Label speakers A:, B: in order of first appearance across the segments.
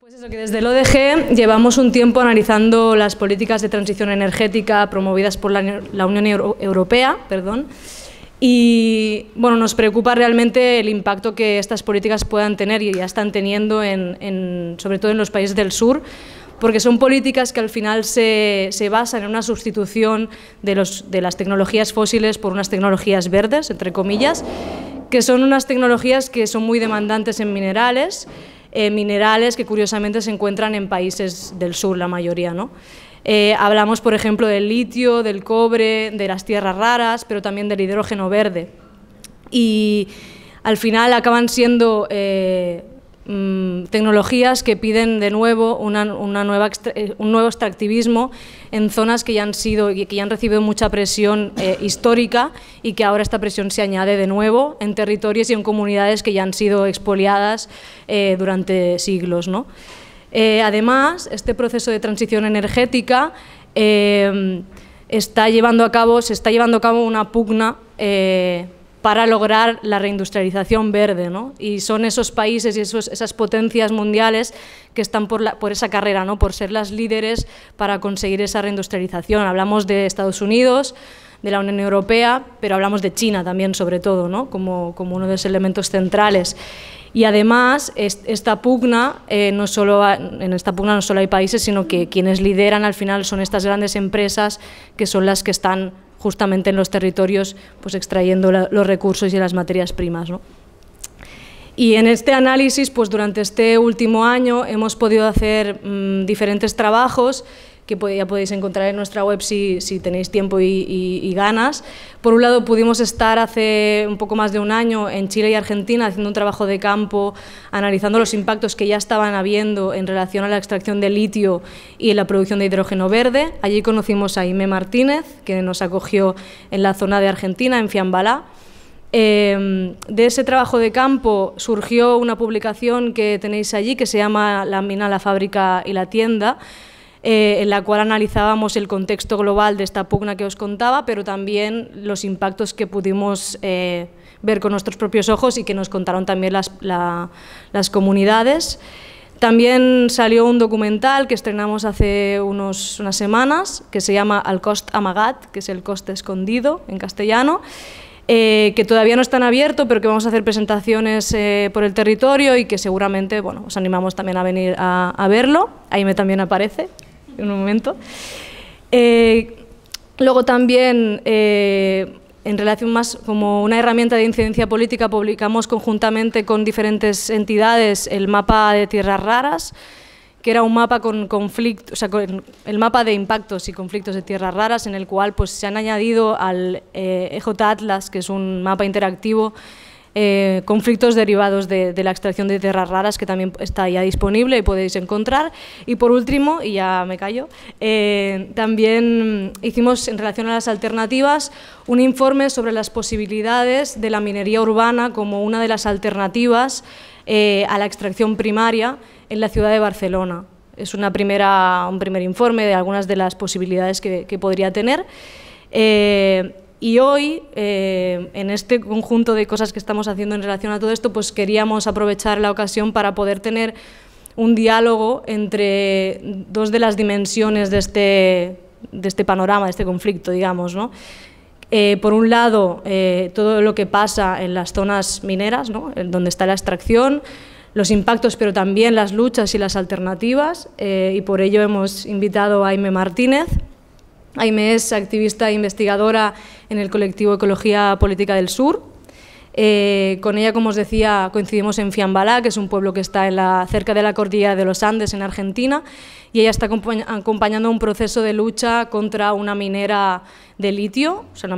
A: Pues eso, que desde el ODG llevamos un tiempo analizando las políticas de transición energética promovidas por la Unión Europea, y bueno, nos preocupa realmente el impacto que estas políticas puedan tener y ya están teniendo sobre todo en los países del sur, porque son políticas que al final se basan en una sustitución de las tecnologías fósiles por unas tecnologías verdes, entre comillas, que son unas tecnologías que son muy demandantes en minerales que curiosamente se encuentran en países del sur, la mayoría, ¿no? Hablamos, por ejemplo, del litio, del cobre, de las tierras raras, pero también del hidrógeno verde. Y al final acaban siendo tecnologías que piden de nuevo un nuevo extractivismo en zonas que ya han recibido mucha presión histórica y que ahora esta presión se añade de nuevo en territorios y en comunidades que ya han sido expoliadas durante siglos, ¿no? Además, este proceso de transición energética se está llevando a cabo una pugna para lograr la reindustrialización verde, ¿no? Y son esos países y esas potencias mundiales que están por esa carrera, ¿no? Por ser las líderes para conseguir esa reindustrialización. Hablamos de Estados Unidos, de la Unión Europea, pero hablamos de China también, sobre todo, ¿no? como uno de los elementos centrales. Y además, en esta pugna no solo hay países, sino que quienes lideran al final son estas grandes empresas que son las que están justamente en los territorios pues extrayendo los recursos y las materias primas, ¿no? Y en este análisis, pues durante este último año hemos podido hacer diferentes trabajos que ya podéis encontrar en nuestra web si tenéis tiempo y ganas. Por un lado, pudimos estar hace un poco más de un año en Chile y Argentina haciendo un trabajo de campo, analizando los impactos que ya estaban habiendo en relación a la extracción de litio y la producción de hidrógeno verde. Allí conocimos a Aimé Martínez, que nos acogió en la zona de Argentina, en Fiambalá. De ese trabajo de campo surgió una publicación que tenéis allí, que se llama La mina, la fábrica y la tienda, en la cual analizábamos el contexto global de esta pugna que os contaba, pero también los impactos que pudimos ver con nuestros propios ojos y que nos contaron también las comunidades. También salió un documental que estrenamos hace unas semanas, que se llama El cost amagat, que es el coste escondido en castellano, que todavía no están abiertos, pero que vamos a hacer presentaciones por el territorio y que seguramente, bueno, os animamos también a venir a verlo. Aimé también aparece en un momento. Luego también, en relación más como una herramienta de incidencia política, publicamos conjuntamente con diferentes entidades el mapa de tierras raras, que era un mapa con el mapa de impactos y conflictos de tierras raras, en el cual pues, se han añadido al EJ Atlas, que es un mapa interactivo, conflictos derivados de la extracción de tierras raras, que también está ya disponible y podéis encontrar. Y por último, y ya me callo, también hicimos, en relación a las alternativas, un informe sobre las posibilidades de la minería urbana como una de las alternativas a la extracción primaria en la ciudad de Barcelona. Es un primer informe de algunas de las posibilidades que podría tener. Y hoy, en este conjunto de cosas que estamos haciendo en relación a todo esto, pues queríamos aprovechar la ocasión para poder tener un diálogo entre dos de las dimensiones de este panorama, de este conflicto, digamos, ¿no? Por un lado, todo lo que pasa en las zonas mineras, ¿no? Donde está la extracción, los impactos, pero también las luchas y las alternativas, y por ello hemos invitado a Aimé Martínez. Aimé es activista e investigadora en el colectivo Ecología Política del Sur. Con ella, como os decía, coincidimos en Fiambalá, que es un pueblo que está cerca de la cordillera de los Andes, en Argentina, y ella está acompañando un proceso de lucha contra una minera de litio, o sea,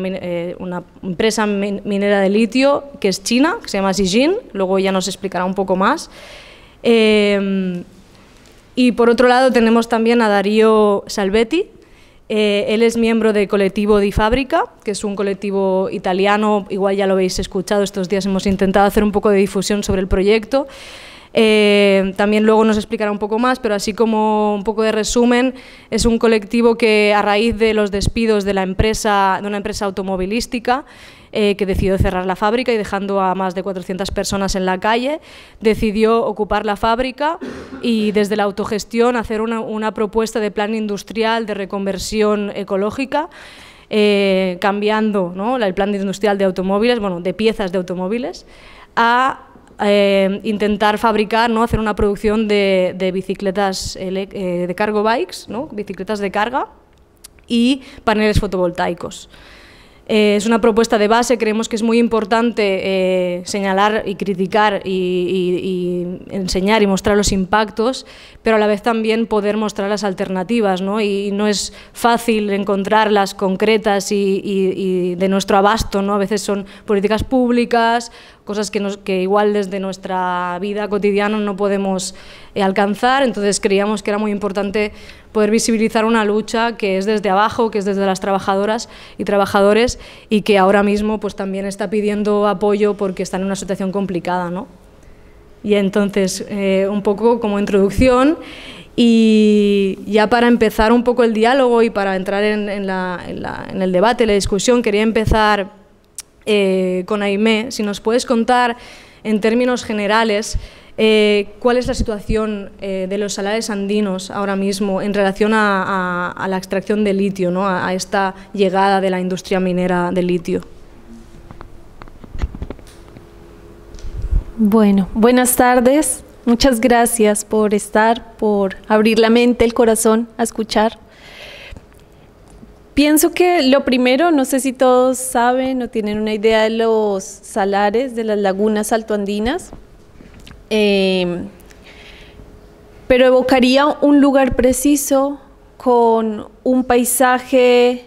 A: una empresa minera de litio que es china, que se llama Zijin. Luego ella nos explicará un poco más. Y por otro lado tenemos también a Darío Salvetti. Él es miembro del colectivo Di Fábrica, que es un colectivo italiano, igual ya lo habéis escuchado, estos días hemos intentado hacer un poco de difusión sobre el proyecto. También luego nos explicará un poco más, pero así como un poco de resumen, es un colectivo que a raíz de los despidos de una empresa automovilística, que decidió cerrar la fábrica y dejando a más de 400 personas en la calle, decidió ocupar la fábrica y desde la autogestión hacer una propuesta de plan industrial de reconversión ecológica, cambiando, ¿no?, el plan industrial de automóviles, bueno, de piezas de automóviles, a intentar fabricar, ¿no?, hacer una producción de bicicletas de cargo bikes, ¿no?, bicicletas de carga y paneles fotovoltaicos. Es una propuesta de base, creemos que es muy importante señalar y criticar y enseñar y mostrar los impactos, pero a la vez también poder mostrar las alternativas, ¿no? Y no es fácil encontrarlas concretas y de nuestro abasto, ¿no? A veces son políticas públicas, cosas que igual desde nuestra vida cotidiana no podemos alcanzar, entonces creíamos que era muy importante poder visibilizar una lucha que es desde abajo, que es desde las trabajadoras y trabajadores y que ahora mismo pues también está pidiendo apoyo porque está en una situación complicada, ¿no? Y entonces, un poco como introducción y ya para empezar un poco el diálogo y para entrar en el debate, la discusión, quería empezar con Aimé, si nos puedes contar en términos generales cuál es la situación de los salares andinos ahora mismo en relación a la extracción de litio, ¿no?, a esta llegada de la industria minera del litio.
B: Bueno, buenas tardes. Muchas gracias por estar, por abrir la mente, el corazón a escuchar. Pienso que lo primero, no sé si todos saben o tienen una idea de los salares de las lagunas altoandinas, pero evocaría un lugar preciso con un paisaje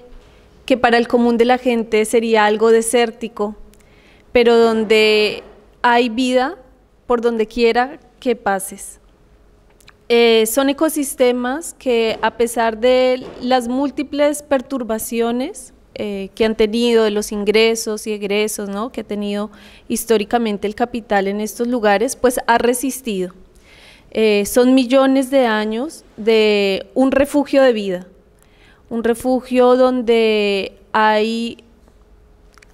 B: que para el común de la gente sería algo desértico, pero donde hay vida por donde quiera que pases. Son ecosistemas que, a pesar de las múltiples perturbaciones que han tenido, de los ingresos y egresos, ¿no?, que ha tenido históricamente el capital en estos lugares, pues ha resistido. Son millones de años de un refugio de vida, un refugio donde hay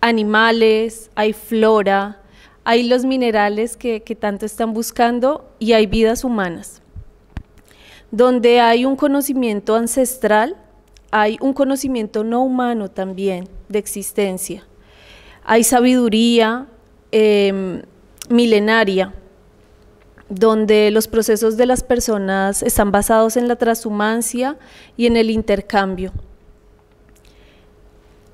B: animales, hay flora, hay los minerales que tanto están buscando y hay vidas humanas, donde hay un conocimiento ancestral, hay un conocimiento no humano también de existencia, hay sabiduría milenaria, donde los procesos de las personas están basados en la transhumancia y en el intercambio.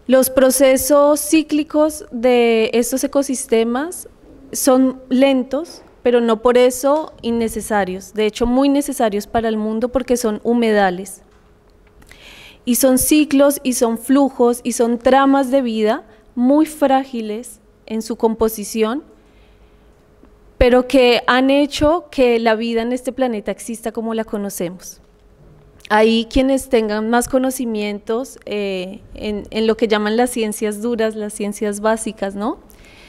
B: Los procesos cíclicos de estos ecosistemas son lentos, pero no por eso innecesarios, de hecho muy necesarios para el mundo porque son humedales. Y son ciclos y son flujos y son tramas de vida muy frágiles en su composición, pero que han hecho que la vida en este planeta exista como la conocemos. Ahí quienes tengan más conocimientos en lo que llaman las ciencias duras, las ciencias básicas, ¿no?,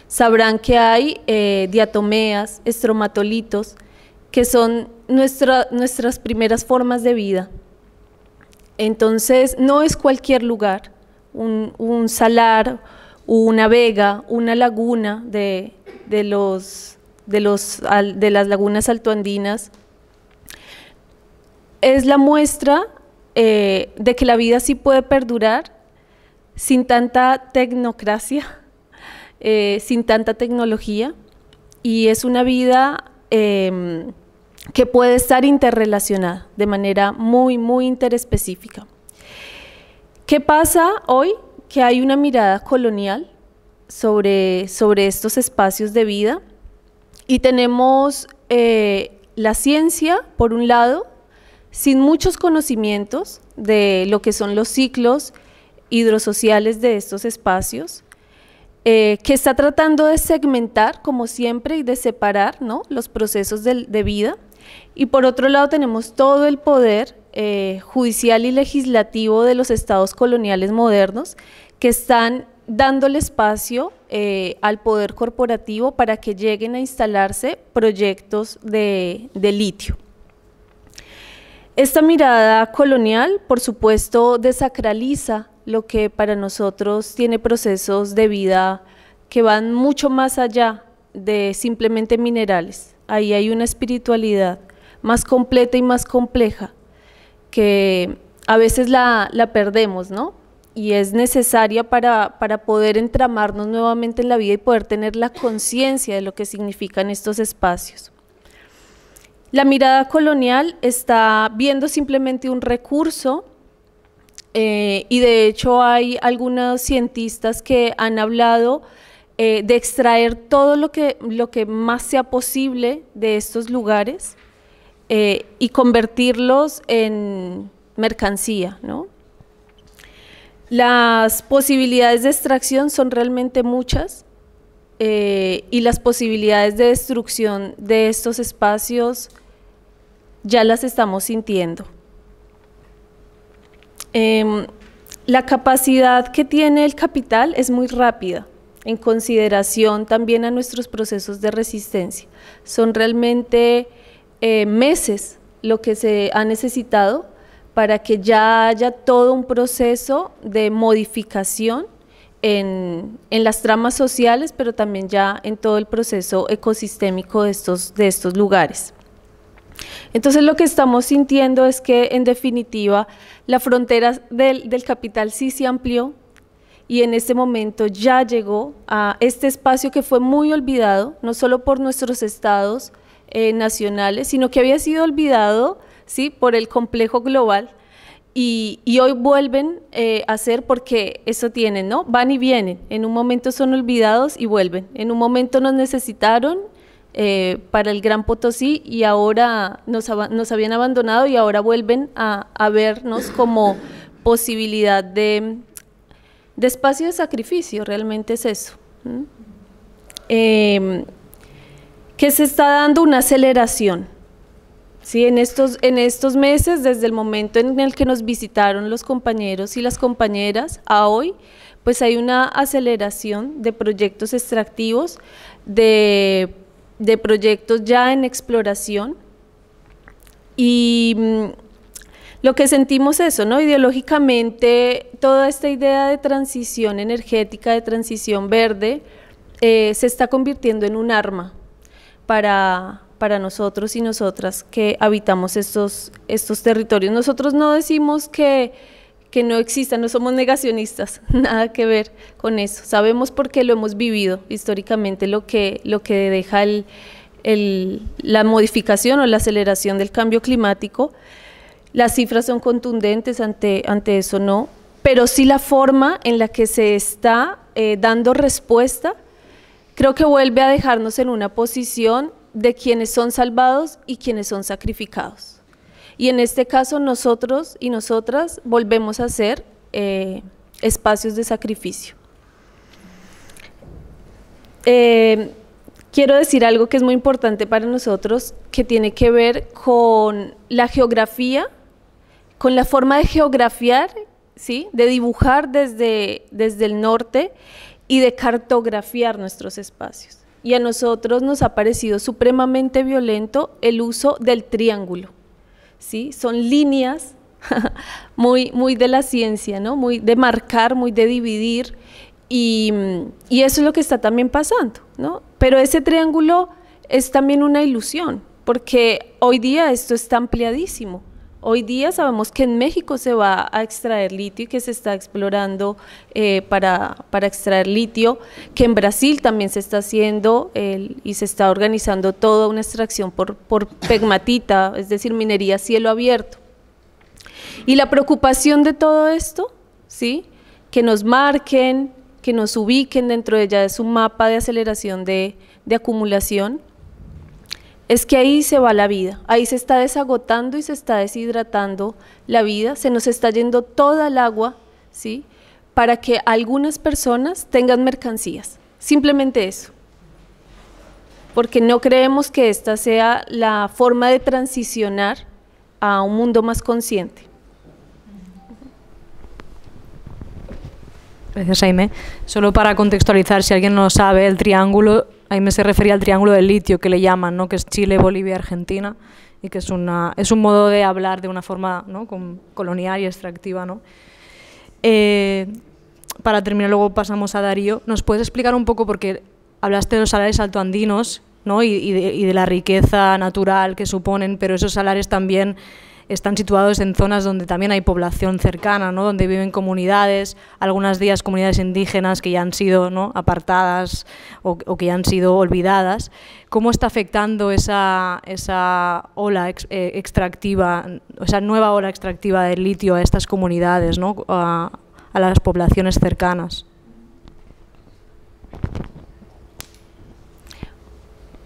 B: sabrán que hay diatomeas, estromatolitos, que son nuestras primeras formas de vida. Entonces, no es cualquier lugar, un salar, una vega, una laguna de las lagunas altoandinas, es la muestra de que la vida sí puede perdurar sin tanta tecnocracia, sin tanta tecnología, y es una vida que puede estar interrelacionada de manera muy, muy interespecífica. ¿Qué pasa hoy? Que hay una mirada colonial sobre estos espacios de vida y tenemos la ciencia, por un lado, sin muchos conocimientos de lo que son los ciclos hidrosociales de estos espacios, que está tratando de segmentar, como siempre, y de separar, ¿no?, los procesos de vida. Y por otro lado tenemos todo el poder judicial y legislativo de los estados coloniales modernos que están dándole espacio al poder corporativo para que lleguen a instalarse proyectos de litio. Esta mirada colonial, por supuesto, desacraliza lo que para nosotros tiene procesos de vida que van mucho más allá de simplemente minerales. Ahí hay una espiritualidad más completa y más compleja que a veces la perdemos, ¿no? Y es necesaria para poder entramarnos nuevamente en la vida y poder tener la conciencia de lo que significan estos espacios. La mirada colonial está viendo simplemente un recurso y de hecho hay algunos cientistas que han hablado de extraer todo lo que más sea posible de estos lugares y convertirlos en mercancía, ¿no? Las posibilidades de extracción son realmente muchas y las posibilidades de destrucción de estos espacios ya las estamos sintiendo. La capacidad que tiene el capital es muy rápida, en consideración también a nuestros procesos de resistencia. Son realmente meses lo que se ha necesitado para que ya haya todo un proceso de modificación en las tramas sociales, pero también ya en todo el proceso ecosistémico de estos lugares. Entonces lo que estamos sintiendo es que en definitiva la frontera del capital sí se amplió y en este momento ya llegó a este espacio que fue muy olvidado, no solo por nuestros estados nacionales, sino que había sido olvidado, ¿sí?, por el complejo global y hoy vuelven a ser porque eso tienen, ¿no? Van y vienen, en un momento son olvidados y vuelven, en un momento nos necesitaron para el Gran Potosí y ahora nos habían abandonado y ahora vuelven a vernos como posibilidad de espacio de sacrificio, realmente es eso. Que se está dando una aceleración, ¿sí? En estos meses, desde el momento en el que nos visitaron los compañeros y las compañeras a hoy, pues hay una aceleración de proyectos extractivos, de proyectos ya en exploración y lo que sentimos eso, ¿no? Ideológicamente toda esta idea de transición energética, de transición verde, se está convirtiendo en un arma para nosotros y nosotras que habitamos estos territorios. Nosotros no decimos que no existan, no somos negacionistas, nada que ver con eso. Sabemos porque lo hemos vivido históricamente, lo que deja la modificación o la aceleración del cambio climático. Las cifras son contundentes ante eso, no, pero sí la forma en la que se está dando respuesta, creo que vuelve a dejarnos en una posición de quienes son salvados y quienes son sacrificados. Y en este caso nosotros y nosotras volvemos a ser espacios de sacrificio. Quiero decir algo que es muy importante para nosotros, que tiene que ver con la geografía, con la forma de geografiar, ¿sí?, de dibujar desde el norte y de cartografiar nuestros espacios. Y a nosotros nos ha parecido supremamente violento el uso del triángulo, ¿sí? Son líneas muy de la ciencia, ¿no?, muy de marcar, muy de dividir, y eso es lo que está también pasando, ¿no? Pero ese triángulo es también una ilusión, porque hoy día esto está ampliadísimo. Hoy día sabemos que en México se va a extraer litio y que se está explorando para extraer litio, que en Brasil también se está haciendo y se está organizando toda una extracción por pegmatita, es decir, minería a cielo abierto. Y la preocupación de todo esto, ¿sí?, que nos marquen, que nos ubiquen dentro de ya de su mapa de aceleración de acumulación, es que ahí se va la vida, ahí se está desagotando y se está deshidratando la vida, se nos está yendo toda el agua, ¿sí?, para que algunas personas tengan mercancías, simplemente eso, porque no creemos que esta sea la forma de transicionar a un mundo más consciente.
A: Gracias, Aimé. Solo para contextualizar, si alguien no lo sabe, el triángulo, Aimé se refería al triángulo del litio, que le llaman, ¿no?, que es Chile, Bolivia, Argentina, y que es un modo de hablar de una forma, ¿no?, colonial y extractiva, ¿no? para terminar, luego pasamos a Darío, ¿nos puedes explicar un poco, porque hablaste de los salares altoandinos, ¿no? y de la riqueza natural que suponen, pero esos salares también están situados en zonas donde también hay población cercana, ¿no? Donde viven comunidades, algunas de ellas comunidades indígenas que ya han sido, ¿no?, apartadas o que ya han sido olvidadas. ¿Cómo está afectando esa ola extractiva, esa nueva ola extractiva del litio a estas comunidades, ¿no?, a las poblaciones cercanas?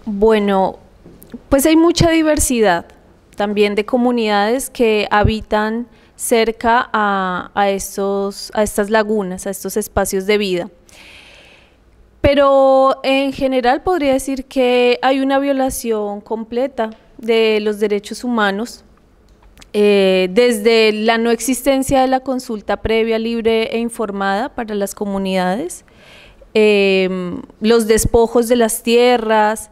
B: Bueno, pues hay mucha diversidad también de comunidades que habitan cerca a estas lagunas, a estos espacios de vida. Pero en general podría decir que hay una violación completa de los derechos humanos, desde la no existencia de la consulta previa, libre e informada para las comunidades, los despojos de las tierras,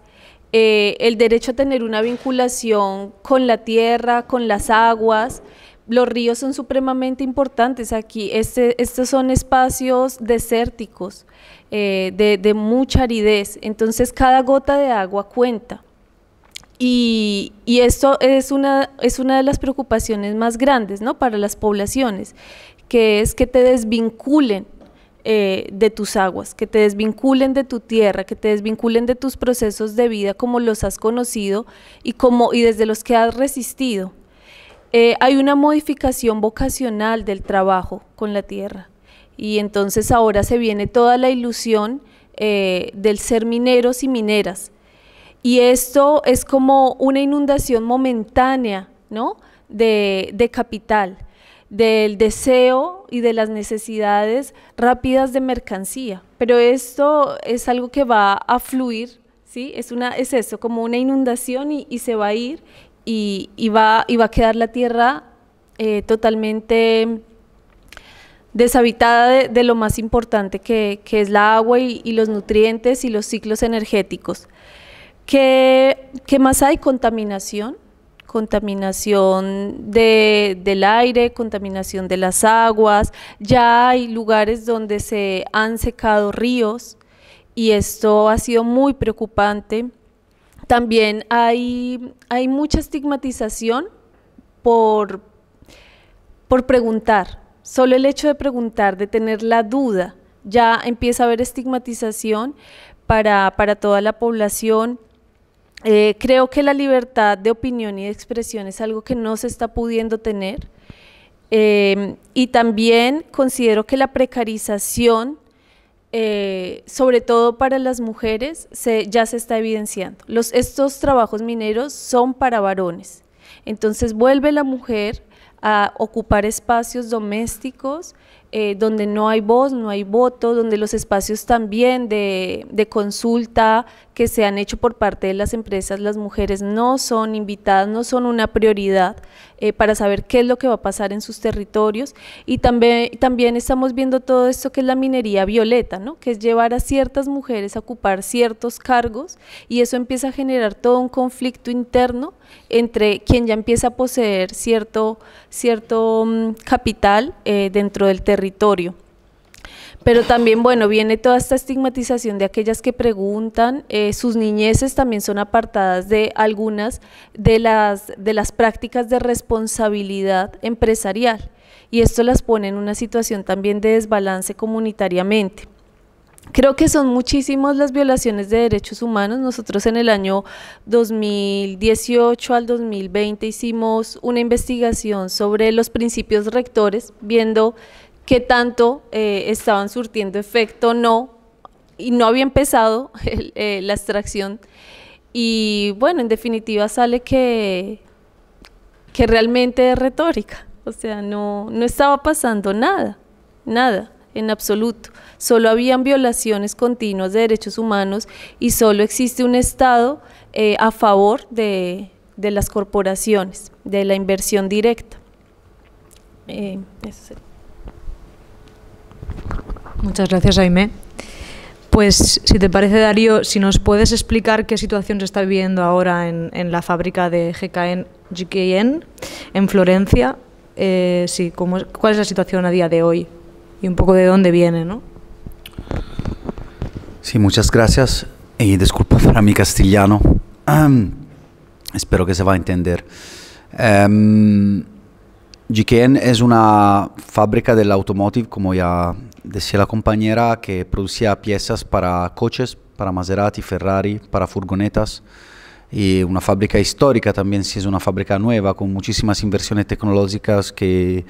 B: el derecho a tener una vinculación con la tierra, con las aguas. Los ríos son supremamente importantes aquí. Estos son espacios desérticos, de mucha aridez, entonces cada gota de agua cuenta. Y esto es una de las preocupaciones más grandes, ¿no?, para las poblaciones, que es que te desvinculen de tus aguas, que te desvinculen de tu tierra, que te desvinculen de tus procesos de vida como los has conocido y desde los que has resistido. Hay una modificación vocacional del trabajo con la tierra, y entonces ahora se viene toda la ilusión del ser mineros y mineras, y esto es como una inundación momentánea, ¿no?, de capital, del deseo y de las necesidades rápidas de mercancía, pero esto es algo que va a fluir, ¿sí? Es eso, como una inundación y se va a ir y va a quedar la tierra totalmente deshabitada de lo más importante que es la agua y los nutrientes y los ciclos energéticos. ¿Qué más hay? Contaminación del aire, contaminación de las aguas. Ya hay lugares donde se han secado ríos y esto ha sido muy preocupante. También hay mucha estigmatización por preguntar. Solo el hecho de preguntar, de tener la duda, ya empieza a haber estigmatización para toda la población. Creo que la libertad de opinión y de expresión es algo que no se está pudiendo tener, y también considero que la precarización, sobre todo para las mujeres, ya se está evidenciando. Estos trabajos mineros son para varones, entonces vuelve la mujer a ocupar espacios domésticos donde no hay voz, no hay voto, donde los espacios también de consulta que se han hecho por parte de las empresas, las mujeres no son invitadas, no son una prioridad para saber qué es lo que va a pasar en sus territorios. Y también estamos viendo todo esto que es la minería violeta, ¿no?, que es llevar a ciertas mujeres a ocupar ciertos cargos, y eso empieza a generar todo un conflicto interno entre quien ya empieza a poseer cierto capital dentro del territorio. Pero también, bueno, viene toda esta estigmatización de aquellas que preguntan. Sus niñeces también son apartadas de algunas de las prácticas de responsabilidad empresarial, y esto las pone en una situación también de desbalance comunitariamente. Creo que son muchísimas las violaciones de derechos humanos. Nosotros en el año 2018 al 2020 hicimos una investigación sobre los principios rectores, viendo qué tanto estaban surtiendo efecto y no había empezado la extracción, y bueno, en definitiva sale que realmente es retórica, o sea, no estaba pasando nada en absoluto, solo habían violaciones continuas de derechos humanos y solo existe un Estado a favor de las corporaciones, de la inversión directa. Eso sería.
A: Muchas gracias, Aimé. Pues, si te parece, Darío, si nos puedes explicar qué situación se está viviendo ahora en la fábrica de GKN en Florencia. Sí, ¿cuál es la situación a día de hoy? un poco de dónde viene, ¿no?
C: Sí, muchas gracias y disculpa para mi castellano. Espero que se va a entender. GKN es una fábrica del automotive, como ya decía la compañera, que producía piezas para coches, para Maserati, Ferrari, para furgonetas. Y una fábrica histórica también, sí es una fábrica nueva, con muchísimas inversiones tecnológicas que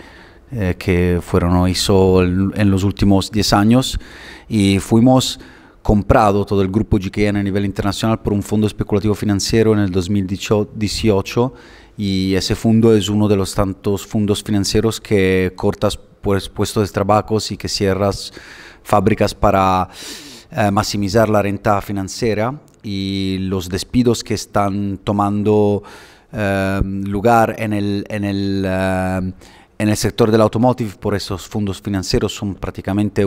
C: fueron hizo en los últimos 10 años. Y fuimos comprado todo el grupo GKN a nivel internacional por un fondo especulativo financiero en el 2018, y ese fondo es uno de los tantos fondos financieros que cortas pues, puestos de trabajo y que cierras fábricas para maximizar la renta financiera, y los despidos que están tomando lugar en el sector del automotive por esos fondos financieros son prácticamente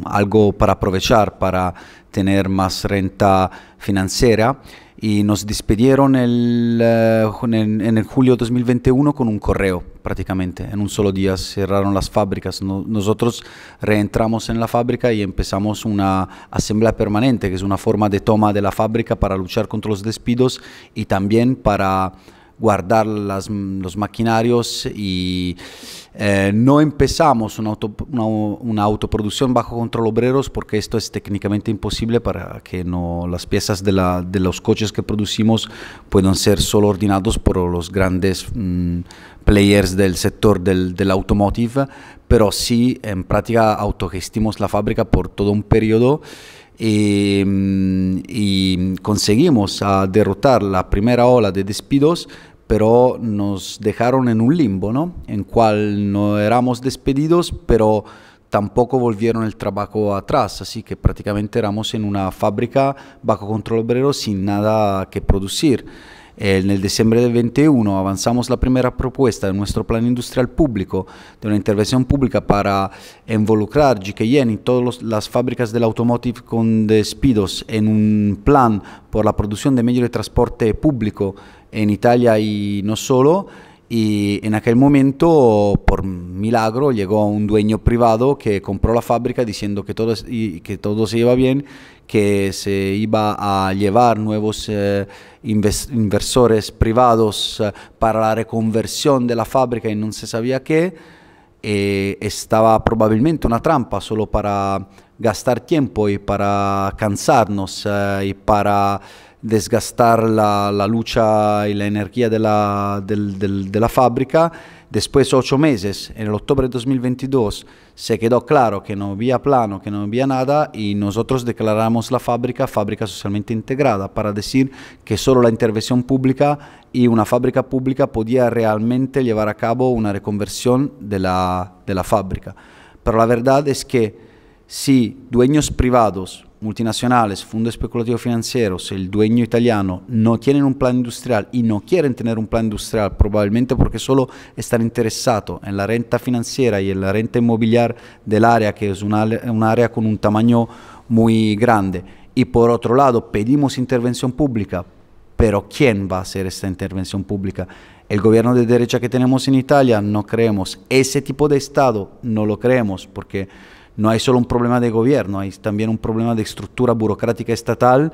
C: algo para aprovechar, para tener más renta financiera. Y nos despidieron en el julio 2021 con un correo, prácticamente. En un solo día cerraron las fábricas. Nosotros reentramos en la fábrica y empezamos una asamblea permanente, que es una forma de toma de la fábrica para luchar contra los despidos y también para guardar los maquinarios, y no empezamos una autoproducción bajo control obreros, porque esto es técnicamente imposible, para que las piezas de los coches que producimos puedan ser solo ordenados por los grandes players del sector del automotive, pero sí en práctica autogestimos la fábrica por todo un periodo. Y conseguimos derrotar la primera ola de despidos, pero nos dejaron en un limbo, ¿no? En cual no éramos despedidos, pero tampoco volvieron el trabajo atrás, así que prácticamente éramos en una fábrica bajo control obrero sin nada que producir. En el diciembre del 21 avanzamos la primera propuesta de nuestro plan industrial público, de una intervención pública para involucrar GKN y todas las fábricas del automotive con despidos en un plan por la producción de medios de transporte público en Italia y no solo. Y en aquel momento, por milagro, llegó un dueño privado que compró la fábrica diciendo que todo se iba bien, que se iba a llevar nuevos inversores privados para la reconversión de la fábrica, y no se sabía qué. Estaba probablemente una trampa solo para gastar tiempo y para cansarnos y para desgastar la lucha y la energía de la fábrica. Después, 8 meses, en el octubre de 2022, se quedó claro que no había plano, que no había nada, y nosotros declaramos la fábrica socialmente integrada, para decir que solo la intervención pública y una fábrica pública podía realmente llevar a cabo una reconversión de la fábrica. Pero la verdad es que si dueños privados, multinacionales, fondos especulativos financieros, el dueño italiano no tienen un plan industrial y no quieren tener un plan industrial, probablemente porque solo están interesados en la renta financiera y en la renta inmobiliaria del área, que es un área con un tamaño muy grande, y por otro lado pedimos intervención pública, pero ¿quién va a hacer esta intervención pública? El gobierno de derecha que tenemos en Italia no creemos, ese tipo de Estado no lo creemos, porque no hay solo un problema de gobierno, hay también un problema de estructura burocrática estatal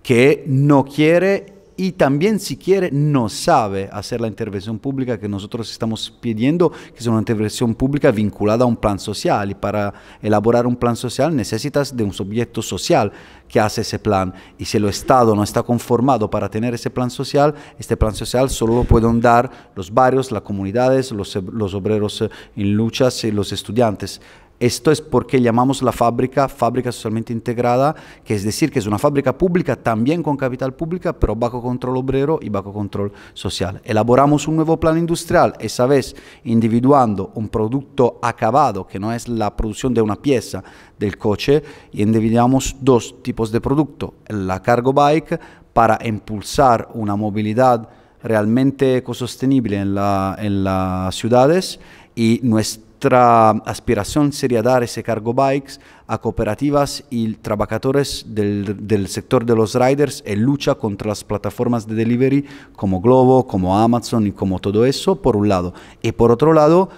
C: que no quiere, y también si quiere no sabe hacer la intervención pública que nosotros estamos pidiendo, que es una intervención pública vinculada a un plan social, y para elaborar un plan social necesitas de un sujeto social que hace ese plan, y si el Estado no está conformado para tener ese plan social, este plan social solo lo pueden dar los barrios, las comunidades, los obreros en luchas y los estudiantes. Esto es porque llamamos la fábrica socialmente integrada, que es decir, que es una fábrica pública también con capital pública, pero bajo control obrero y bajo control social. Elaboramos un nuevo plan industrial, esa vez individuando un producto acabado, que no es la producción de una pieza del coche, y individuamos 2 tipos de producto: la cargo bike, para impulsar una movilidad realmente ecosostenible en las ciudades, y nuestra aspiración sería dar ese cargo bikes a cooperativas y trabajadores del sector de los riders en lucha contra las plataformas de delivery como Glovo, como Amazon y como todo eso, por un lado. Y por otro lado,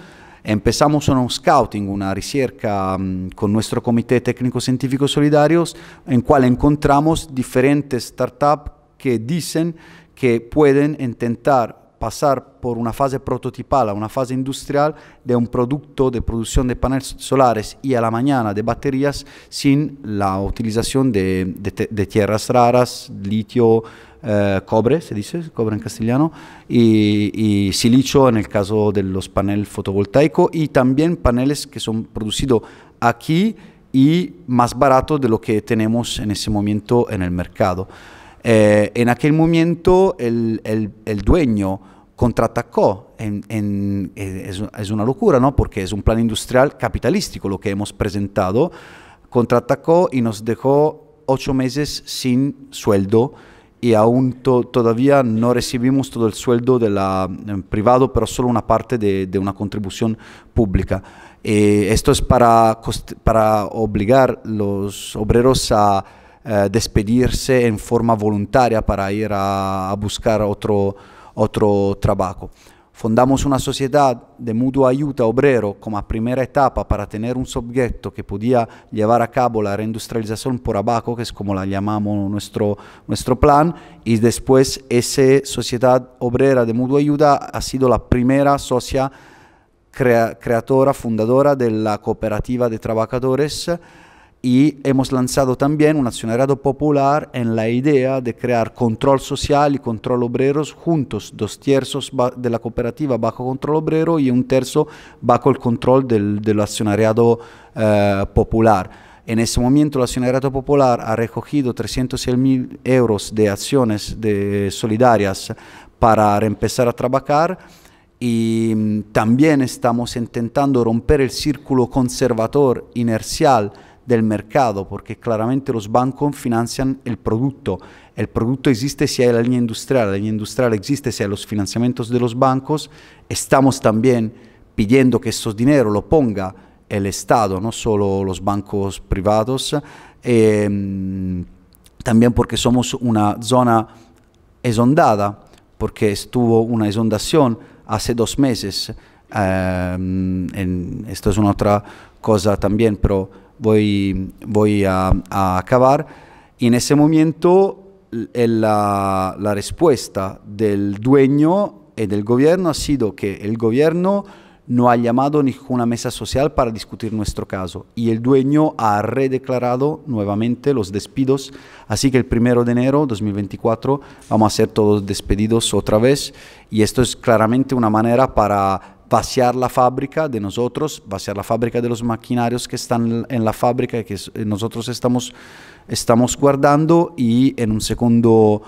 C: Empezamos un scouting, una ricerca con nuestro comité técnico-científico solidarios, en cual encontramos diferentes startups que dicen que pueden intentar pasar por una fase prototipal a una fase industrial de un producto de producción de paneles solares y a la mañana de baterías sin la utilización de tierras raras, litio, cobre, se dice, cobre en castellano, y silicio en el caso de los paneles fotovoltaicos, y también paneles que son producidos aquí y más baratos de lo que tenemos en ese momento en el mercado. En aquel momento el dueño contraatacó, es una locura, ¿no? Porque es un plan industrial capitalístico lo que hemos presentado, contraatacó y nos dejó 8 meses sin sueldo, y aún todavía no recibimos todo el sueldo privado, pero solo una parte de una contribución pública. Esto es para obligar a los obreros a despedirse en forma voluntaria para ir a buscar otro trabajo. Fundamos una sociedad de mutua ayuda obrero como primera etapa para tener un sujeto que podía llevar a cabo la reindustrialización por abajo, que es como la llamamos nuestro plan, y después esa sociedad obrera de mutua ayuda ha sido la primera socia creadora, fundadora de la cooperativa de trabajadores, y hemos lanzado también un accionariado popular en la idea de crear control social y control obreros juntos, 2/3 de la cooperativa bajo control obrero y 1/3 bajo el control del accionariado popular. En ese momento el accionariado popular ha recogido 306.000 euros de acciones solidarias para empezar a trabajar, y también estamos intentando romper el círculo conservador inercial del mercado, porque claramente los bancos financian el producto existe si hay la línea industrial existe si hay los financiamientos de los bancos. Estamos también pidiendo que esos dinero lo ponga el Estado, no solo los bancos privados, también porque somos una zona esondada, porque estuvo una esondación hace 2 meses, esto es una otra cosa también, pero voy a acabar. Y en ese momento la respuesta del dueño y del gobierno ha sido que el gobierno no ha llamado ninguna mesa social para discutir nuestro caso, y el dueño ha redeclarado nuevamente los despidos, así que el 1 de enero de 2024 vamos a ser todos despedidos otra vez, y esto es claramente una manera para vaciar la fábrica de nosotros, vaciar la fábrica de los maquinarios que están en la fábrica y que nosotros estamos guardando, y en un segundo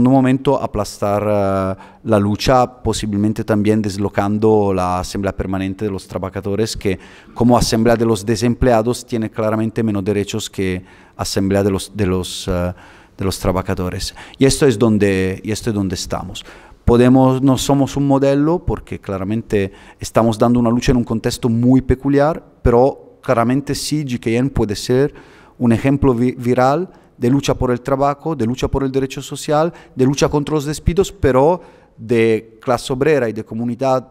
C: momento aplastar la lucha, posiblemente también deslocando la Asamblea Permanente de los Trabajadores, que como Asamblea de los Desempleados tiene claramente menos derechos que Asamblea de los Trabajadores. Y esto es donde estamos. No somos un modelo porque claramente estamos dando una lucha en un contexto muy peculiar, pero claramente sí, GKN puede ser un ejemplo viral de lucha por el trabajo, de lucha por el derecho social, de lucha contra los despidos, pero de clase obrera y de comunidad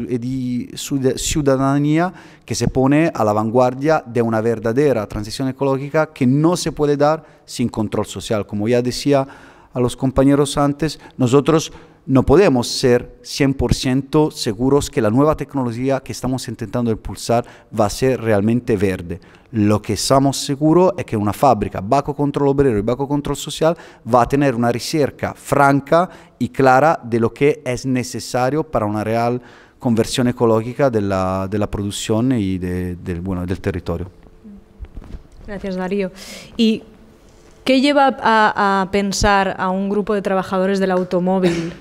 C: y de ciudadanía que se pone a la vanguardia de una verdadera transición ecológica que no se puede dar sin control social. Como ya decía a los compañeros antes, nosotros no podemos ser 100% seguros que la nueva tecnología que estamos intentando impulsar va a ser realmente verde. Lo que estamos seguros es que una fábrica bajo control obrero y bajo control social va a tener una ricerca franca y clara de lo que es necesario para una real conversión ecológica de la producción y del territorio.
A: Gracias, Darío. ¿Y qué lleva a pensar a un grupo de trabajadores del automóvil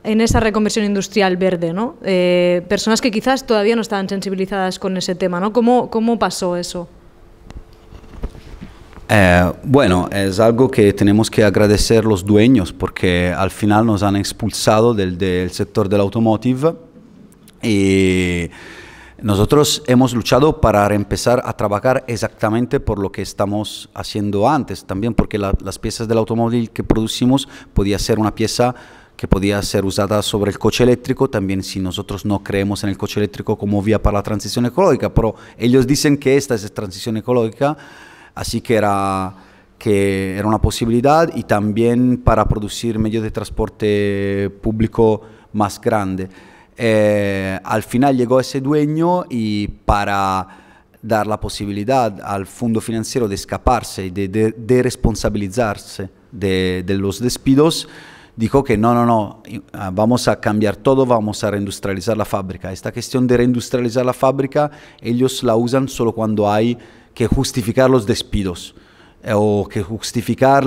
A: en esa reconversión industrial verde, ¿no? Personas que quizás todavía no estaban sensibilizadas con ese tema, ¿no? ¿Cómo pasó eso?
C: Bueno, es algo que tenemos que agradecer los dueños, porque al final nos han expulsado del sector del automotive, y nosotros hemos luchado para empezar a trabajar exactamente por lo que estamos haciendo antes, también porque las piezas del automóvil que producimos podía ser una pieza que podía ser usada sobre el coche eléctrico, también si nosotros no creemos en el coche eléctrico como vía para la transición ecológica, pero ellos dicen que esta es transición ecológica, así que era una posibilidad, y también para producir medios de transporte público más grande. Al final llegó ese dueño y para dar la posibilidad al fondo financiero de escaparse y de responsabilizarse de los despidos, dijo que no, vamos a cambiar todo, vamos a reindustrializar la fábrica. Esta cuestión de reindustrializar la fábrica, ellos la usan solo cuando hay que justificar los despidos o que justificar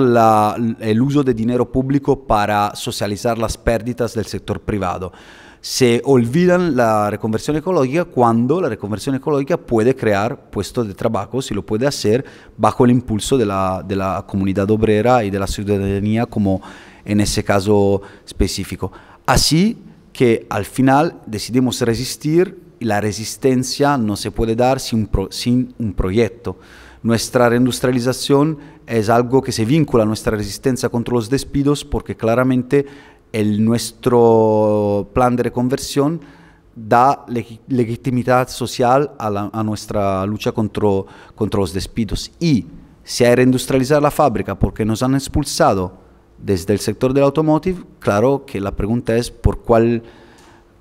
C: el uso de dinero público para socializar las pérdidas del sector privado. Se olvidan la reconversión ecológica cuando la reconversión ecológica puede crear puestos de trabajo, si lo puede hacer bajo el impulso de la comunidad obrera y de la ciudadanía, como en ese caso específico. Así que al final decidimos resistir, y la resistencia no se puede dar sin un proyecto. Nuestra reindustrialización es algo que se vincula a nuestra resistencia contra los despidos, porque claramente nuestro plan de reconversión da legitimidad social a nuestra lucha contra los despidos. Y si hay que reindustrializar la fábrica porque nos han expulsado desde el sector del automotive, claro que la pregunta es por cuál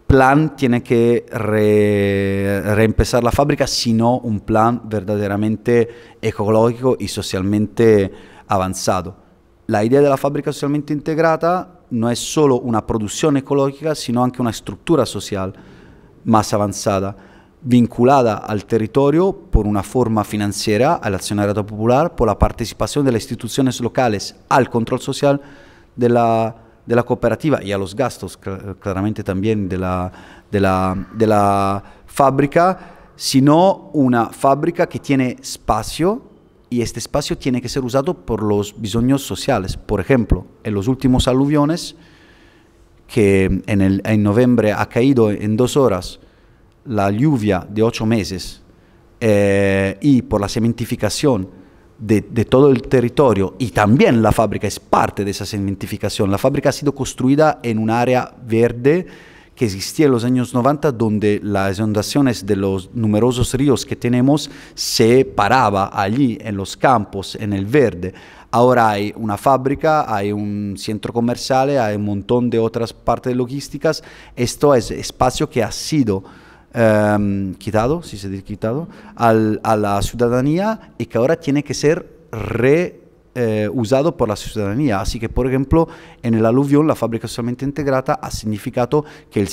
C: plan tiene que reempezar la fábrica, sino un plan verdaderamente ecológico y socialmente avanzado. La idea de la fábrica socialmente integrada no es solo una producción ecológica, sino anche una estructura social más avanzada, vinculada al territorio por una forma financiera, al accionariado popular, por la participación de las instituciones locales al control social de la cooperativa y a los gastos, claramente también de la fábrica, sino una fábrica que tiene espacio, y este espacio tiene que ser usado por los bisognos sociales. Por ejemplo, en los últimos aluviones, que en noviembre ha caído en 2 horas la lluvia de 8 meses, y por la cementificación de todo el territorio, y también la fábrica es parte de esa cementificación. La fábrica ha sido construida en un área verde que existía en los años 90, donde las inundaciones de los numerosos ríos que tenemos se paraba allí, en los campos, en el verde. Ahora hay una fábrica, hay un centro comercial, hay un montón de otras partes logísticas. Esto es espacio que ha sido quitado, si se dice quitado, a la ciudadanía, y que ahora tiene que ser usado por la ciudadanía. Así que, por ejemplo, en el aluvión, la fábrica socialmente integrada ha significado que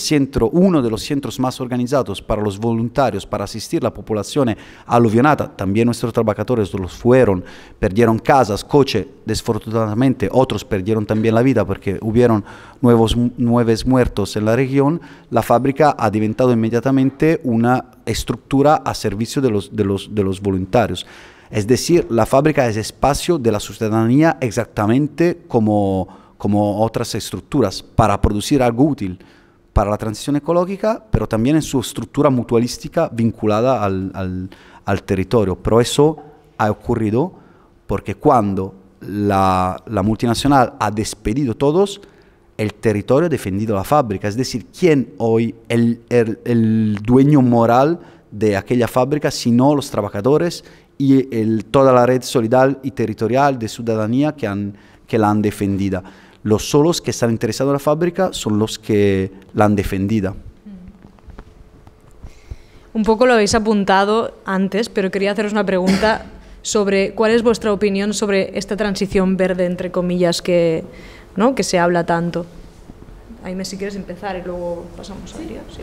C: uno de los centros más organizados para los voluntarios, para asistir a la población aluvionada, también nuestros trabajadores los fueron, perdieron casas, coche, desafortunadamente otros perdieron también la vida porque hubieron 9 muertos en la región. La fábrica ha diventado inmediatamente una estructura a servicio de los voluntarios. Es decir, la fábrica es espacio de la ciudadanía exactamente como otras estructuras, para producir algo útil para la transición ecológica, pero también en su estructura mutualística vinculada al territorio. Pero eso ha ocurrido porque cuando la multinacional ha despedido a todos, el territorio ha defendido la fábrica. Es decir, ¿quién hoy el dueño moral de aquella fábrica, sino los trabajadores y toda la red solidaria y territorial de ciudadanía que la han defendida? Los solos que están interesados en la fábrica son los que la han defendida.
A: Un poco lo habéis apuntado antes, pero quería haceros una pregunta sobre cuál es vuestra opinión sobre esta transición verde, entre comillas, que se habla tanto. Aime, si quieres empezar y luego pasamos a María. Sí.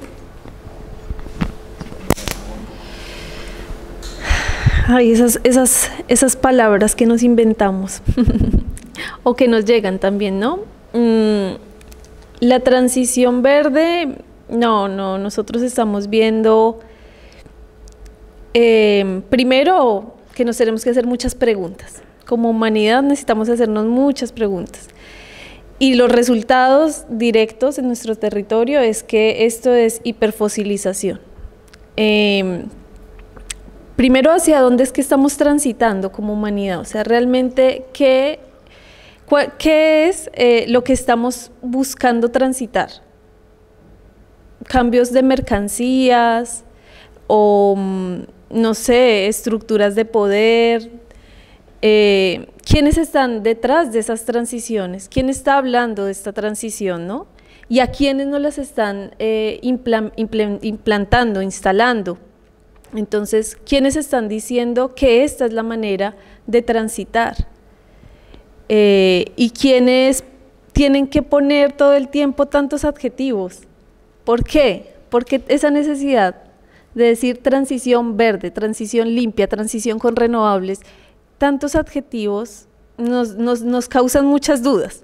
B: Ay, esas palabras que nos inventamos o que nos llegan también, ¿no? La transición verde, no, nosotros estamos viendo, primero, que nos tenemos que hacer muchas preguntas. Como humanidad necesitamos hacernos muchas preguntas. Y los resultados directos en nuestro territorio es que esto es hiperfosilización. Primero, ¿hacia dónde es que estamos transitando como humanidad? O sea, realmente, ¿Qué es lo que estamos buscando transitar? Cambios de mercancías o, no sé, estructuras de poder. ¿Quiénes están detrás de esas transiciones? ¿Quién está hablando de esta transición, no? ¿Y a quiénes no las están implantando, instalando? Entonces, ¿quiénes están diciendo que esta es la manera de transitar? ¿Y quiénes tienen que poner todo el tiempo tantos adjetivos? ¿Por qué? Porque esa necesidad de decir transición verde, transición limpia, transición con renovables, tantos adjetivos nos causan muchas dudas.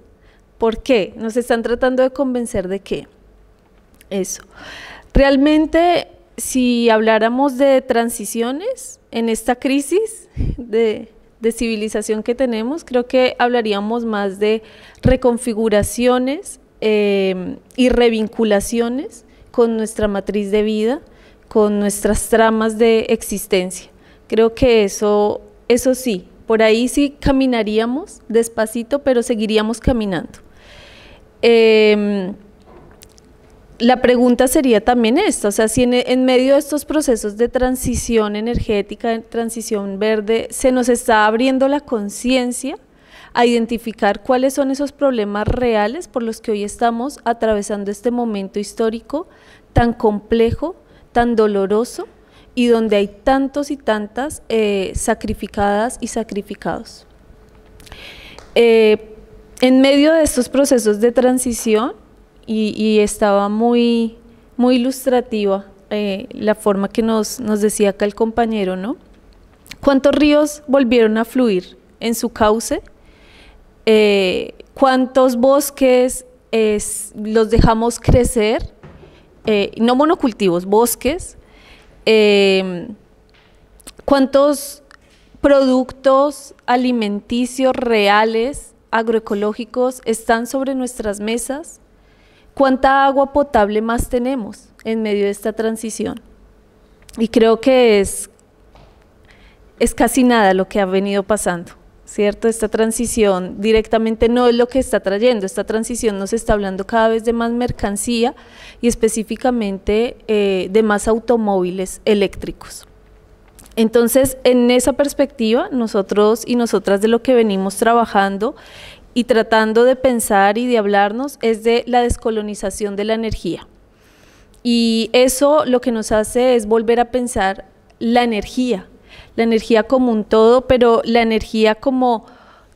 B: ¿Por qué? Nos están tratando de convencer de qué. Eso. Realmente, si habláramos de transiciones en esta crisis de civilización que tenemos, creo que hablaríamos más de reconfiguraciones y revinculaciones con nuestra matriz de vida, con nuestras tramas de existencia. Creo que eso sí, por ahí sí caminaríamos despacito, pero seguiríamos caminando. La pregunta sería también esta, o sea, si en medio de estos procesos de transición energética, de transición verde, se nos está abriendo la conciencia a identificar cuáles son esos problemas reales por los que hoy estamos atravesando este momento histórico tan complejo, tan doloroso, y donde hay tantos y tantas sacrificadas y sacrificados. En medio de estos procesos de transición, y estaba muy ilustrativa la forma que nos decía acá el compañero, ¿no? ¿Cuántos ríos volvieron a fluir en su cauce? ¿Cuántos bosques los dejamos crecer? No monocultivos, bosques. ¿Cuántos productos alimenticios reales, agroecológicos, están sobre nuestras mesas? ¿Cuánta agua potable más tenemos en medio de esta transición? Y creo que es casi nada lo que ha venido pasando, ¿cierto? Esta transición directamente no es lo que está trayendo, esta transición nos está hablando cada vez de más mercancía y específicamente de más automóviles eléctricos. Entonces, en esa perspectiva, nosotros y nosotras de lo que venimos trabajando y tratando de pensar y de hablarnos es de la descolonización de la energía. Y eso lo que nos hace es volver a pensar la energía como un todo, pero la energía como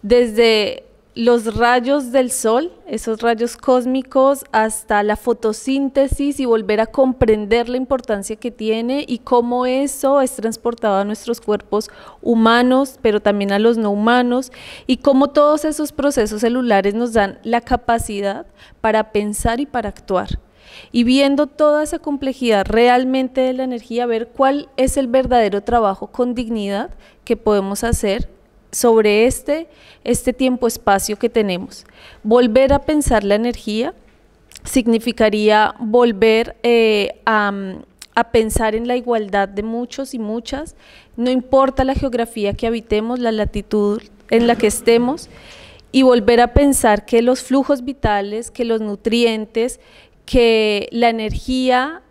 B: desde los rayos del sol, esos rayos cósmicos, hasta la fotosíntesis y volver a comprender la importancia que tiene y cómo eso es transportado a nuestros cuerpos humanos, pero también a los no humanos, y cómo todos esos procesos celulares nos dan la capacidad para pensar y para actuar. Y viendo toda esa complejidad realmente de la energía, ver cuál es el verdadero trabajo con dignidad que podemos hacer sobre este tiempo-espacio que tenemos. Volver a pensar la energía significaría volver a pensar en la igualdad de muchos y muchas, no importa la geografía que habitemos, la latitud en la que estemos, y volver a pensar que los flujos vitales, que los nutrientes, que la energía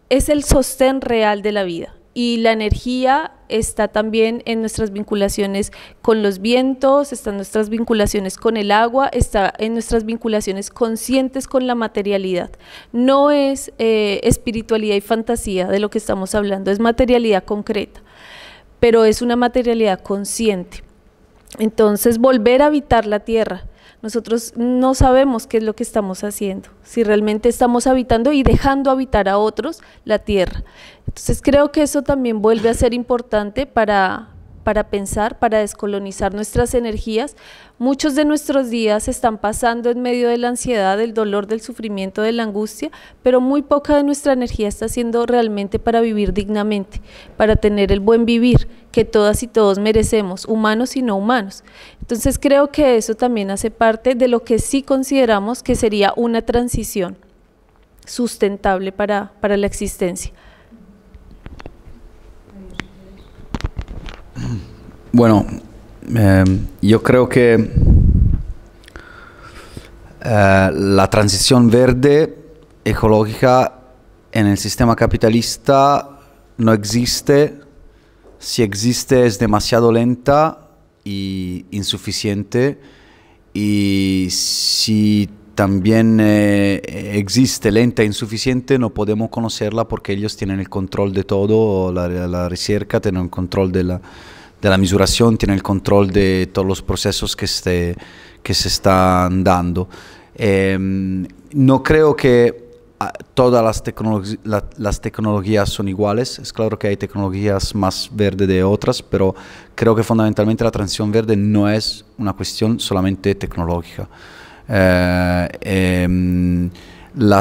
B: es el sostén real de la vida. Y la energía está también en nuestras vinculaciones con los vientos, está en nuestras vinculaciones con el agua, está en nuestras vinculaciones conscientes con la materialidad. No es espiritualidad y fantasía de lo que estamos hablando, es materialidad concreta, pero es una materialidad consciente. Entonces, volver a habitar la tierra. Nosotros no sabemos qué es lo que estamos haciendo, si realmente estamos habitando y dejando habitar a otros la tierra. Entonces creo que eso también vuelve a ser importante para pensar, para descolonizar nuestras energías. Muchos de nuestros días están pasando en medio de la ansiedad, del dolor, del sufrimiento, de la angustia, pero muy poca de nuestra energía está siendo realmente para vivir dignamente, para tener el buen vivir que todas y todos merecemos, humanos y no humanos. Entonces creo que eso también hace parte de lo que sí consideramos que sería una transición sustentable para la existencia.
C: Bueno, yo creo que la transición verde ecológica en el sistema capitalista no existe. Si existe es demasiado lenta y insuficiente, y si también existe lenta e insuficiente, no podemos conocerla porque ellos tienen el control de todo, la ricerca, tienen el control de la misuración, tienen el control de todos los procesos que se están dando. No creo que todas las tecnologías son iguales. Es claro que hay tecnologías más verdes de otras, pero creo que fundamentalmente la transición verde no es una cuestión solamente tecnológica. La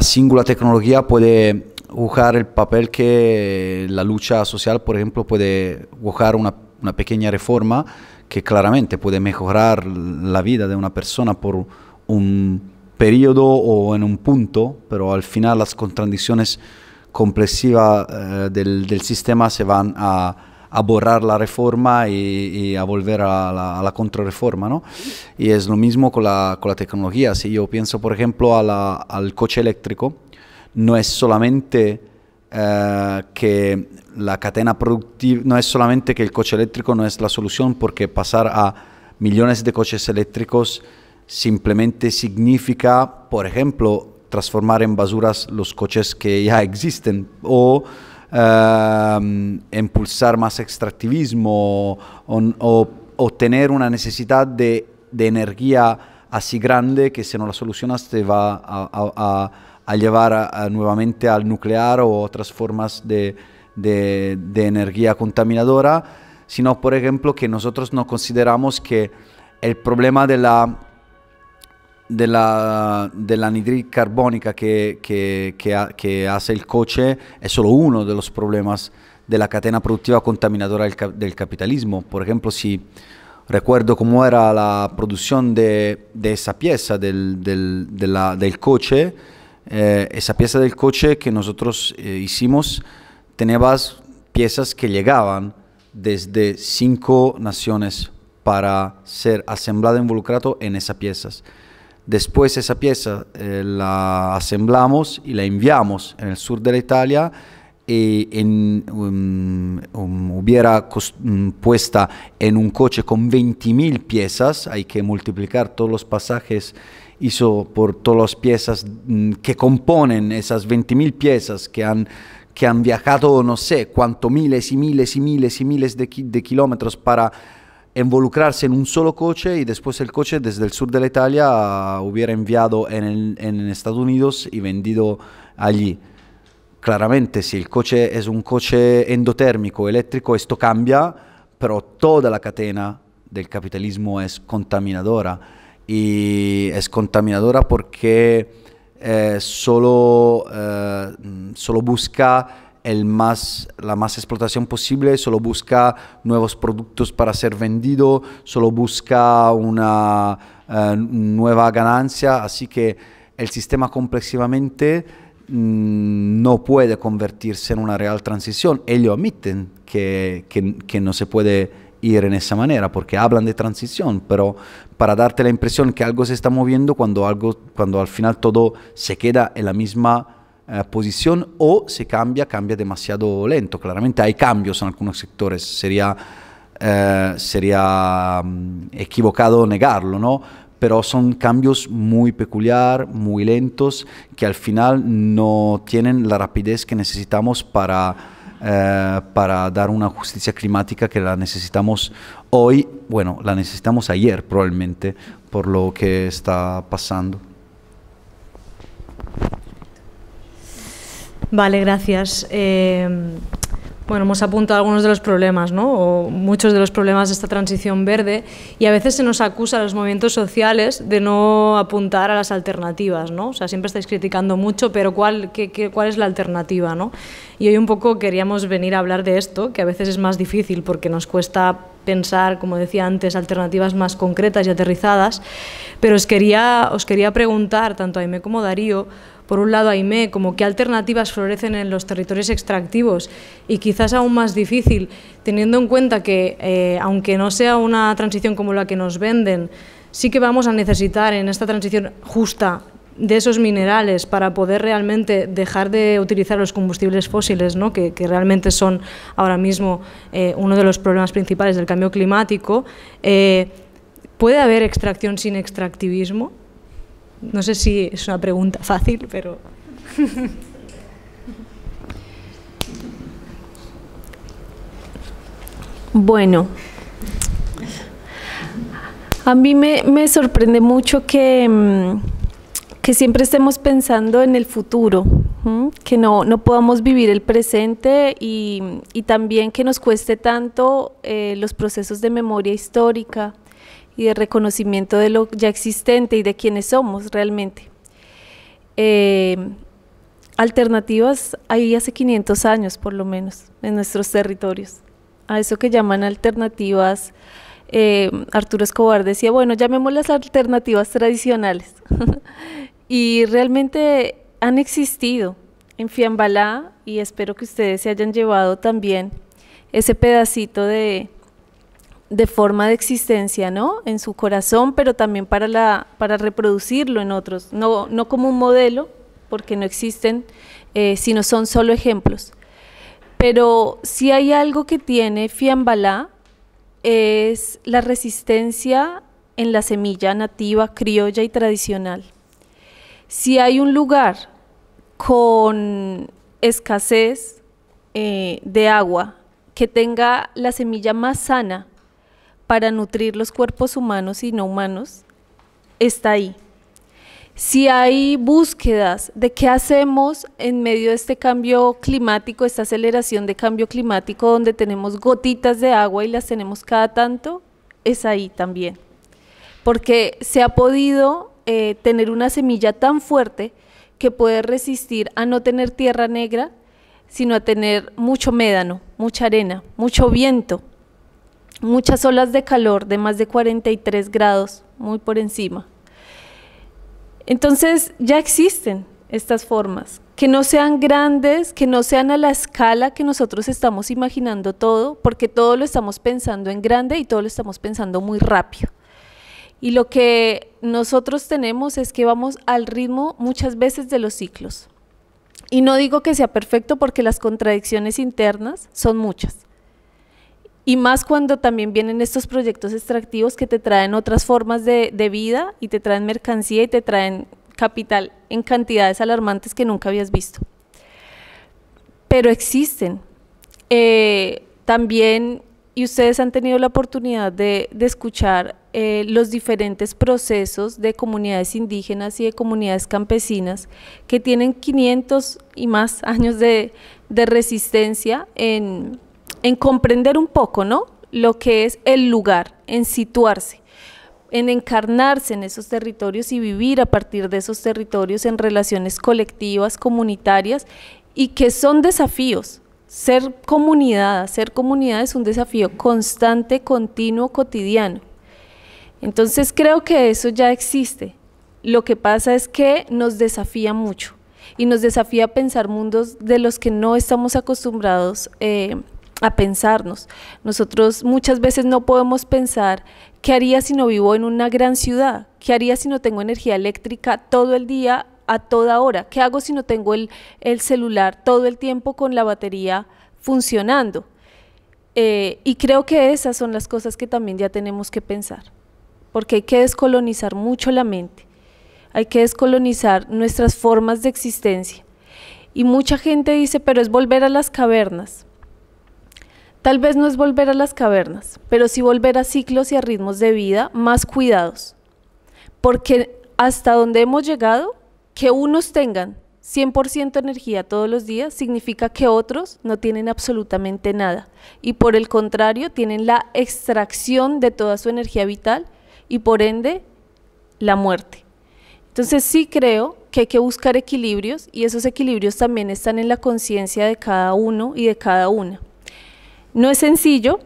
C: singular tecnología puede jugar el papel que la lucha social, por ejemplo, puede jugar una pequeña reforma que claramente puede mejorar la vida de una persona por un periodo o en un punto, pero al final las contradicciones complexivas del sistema se van a borrar la reforma y a volver a la contrarreforma, ¿no? Y es lo mismo con la tecnología. Si yo pienso, por ejemplo, al coche eléctrico, no es solamente que la cadena productiva, no es solamente que el coche eléctrico no es la solución, porque pasar a millones de coches eléctricos simplemente significa, por ejemplo, transformar en basuras los coches que ya existen, o impulsar más extractivismo, o tener una necesidad de energía así grande que si no la solucionas te va a llevar nuevamente al nuclear o otras formas de energía contaminadora, sino, por ejemplo, que nosotros no consideramos que el problema de la anhídrido carbónica que hace el coche es solo uno de los problemas de la cadena productiva contaminadora del capitalismo. Por ejemplo, si recuerdo cómo era la producción de esa pieza del coche, esa pieza del coche que nosotros hicimos, teníamos piezas que llegaban desde 5 naciones para ser asemblado e involucrado en esas piezas. Después esa pieza la asemblamos y la enviamos en el sur de la Italia, y hubiera puesta en un coche con 20.000 piezas. Hay que multiplicar todos los pasajes por todas las piezas que componen esas 20.000 piezas que han viajado no sé cuántos miles y miles y miles y miles de kilómetros para involucrarse en un solo coche, y después el coche desde el sur de la Italia hubiera enviado en Estados Unidos y vendido allí. Claramente, si el coche es un coche endotérmico, eléctrico, esto cambia, pero toda la cadena del capitalismo es contaminadora, y es contaminadora porque solo busca la más explotación posible, solo busca nuevos productos para ser vendido, solo busca una nueva ganancia. Así que el sistema complexivamente no puede convertirse en una real transición. Ellos admiten que no se puede ir en esa manera porque hablan de transición, pero para darte la impresión que algo se está moviendo cuando al final todo se queda en la misma posición o se cambia demasiado lento. Claramente hay cambios en algunos sectores, sería equivocado negarlo, ¿no? Pero son cambios muy peculiar, muy lentos, que al final no tienen la rapidez que necesitamos para dar una justicia climática que la necesitamos hoy, bueno, la necesitamos ayer probablemente, por lo que está pasando.
A: Vale, gracias. Bueno, hemos apuntado algunos de los problemas, ¿no? O muchos de los problemas de esta transición verde, y a veces se nos acusa a los movimientos sociales de no apuntar a las alternativas, ¿no? O sea, siempre estáis criticando mucho, pero ¿cuál es la alternativa, ¿no? Y hoy un poco queríamos venir a hablar de esto, que a veces es más difícil porque nos cuesta pensar, como decía antes, alternativas más concretas y aterrizadas, pero os quería preguntar, tanto a Aimé como a Darío, por un lado, Aimé, como qué alternativas florecen en los territorios extractivos, y quizás aún más difícil, teniendo en cuenta que, aunque no sea una transición como la que nos venden, sí que vamos a necesitar en esta transición justa de esos minerales para poder realmente dejar de utilizar los combustibles fósiles, ¿no? que realmente son ahora mismo uno de los problemas principales del cambio climático. ¿Puede haber extracción sin extractivismo? No sé si es una pregunta fácil, pero...
B: Bueno, a mí me sorprende mucho que siempre estemos pensando en el futuro, que no podamos vivir el presente y también que nos cueste tanto los procesos de memoria histórica y de reconocimiento de lo ya existente y de quiénes somos realmente. Alternativas hay hace 500 años por lo menos en nuestros territorios, a eso que llaman alternativas. Arturo Escobar decía, bueno, llamémoslas alternativas tradicionales. Y realmente han existido en Fiambalá, y espero que ustedes se hayan llevado también ese pedacito de forma de existencia, ¿no? En su corazón, pero también para reproducirlo en otros, no como un modelo, porque no existen, sino son solo ejemplos. Pero si hay algo que tiene Fiambalá, es la resistencia en la semilla nativa, criolla y tradicional. Si hay un lugar con escasez de agua que tenga la semilla más sana para nutrir los cuerpos humanos y no humanos, está ahí. Si hay búsquedas de qué hacemos en medio de este cambio climático, esta aceleración de cambio climático donde tenemos gotitas de agua y las tenemos cada tanto, es ahí también. Porque se ha podido tener una semilla tan fuerte que puede resistir a no tener tierra negra, sino a tener mucho médano, mucha arena, mucho viento, muchas olas de calor de más de 43 grados, muy por encima. Entonces ya existen estas formas, que no sean grandes, que no sean a la escala que nosotros estamos imaginando todo, porque todo lo estamos pensando en grande y todo lo estamos pensando muy rápido. Y lo que nosotros tenemos es que vamos al ritmo muchas veces de los ciclos. Y no digo que sea perfecto porque las contradicciones internas son muchas. Y más cuando también vienen estos proyectos extractivos que te traen otras formas de vida y te traen mercancía y te traen capital en cantidades alarmantes que nunca habías visto. Pero existen. También, y ustedes han tenido la oportunidad de escuchar los diferentes procesos de comunidades indígenas y de comunidades campesinas que tienen 500 y más años de resistencia en comprender un poco, ¿no?, lo que es el lugar, en situarse, en encarnarse en esos territorios y vivir a partir de esos territorios en relaciones colectivas, comunitarias, y que son desafíos. Ser comunidad es un desafío constante, continuo, cotidiano. Entonces creo que eso ya existe. Lo que pasa es que nos desafía mucho y nos desafía a pensar mundos de los que no estamos acostumbrados a pensarnos. Nosotros muchas veces no podemos pensar qué haría si no vivo en una gran ciudad, qué haría si no tengo energía eléctrica todo el día, a toda hora, qué hago si no tengo el celular todo el tiempo con la batería funcionando. Y creo que esas son las cosas que también ya tenemos que pensar, porque hay que descolonizar mucho la mente, hay que descolonizar nuestras formas de existencia. Y mucha gente dice, pero es volver a las cavernas. Tal vez no es volver a las cavernas, pero sí volver a ciclos y a ritmos de vida más cuidados, porque hasta donde hemos llegado, que unos tengan 100% energía todos los días significa que otros no tienen absolutamente nada, y por el contrario tienen la extracción de toda su energía vital y por ende la muerte. Entonces sí creo que hay que buscar equilibrios, y esos equilibrios también están en la conciencia de cada uno y de cada una. No es sencillo,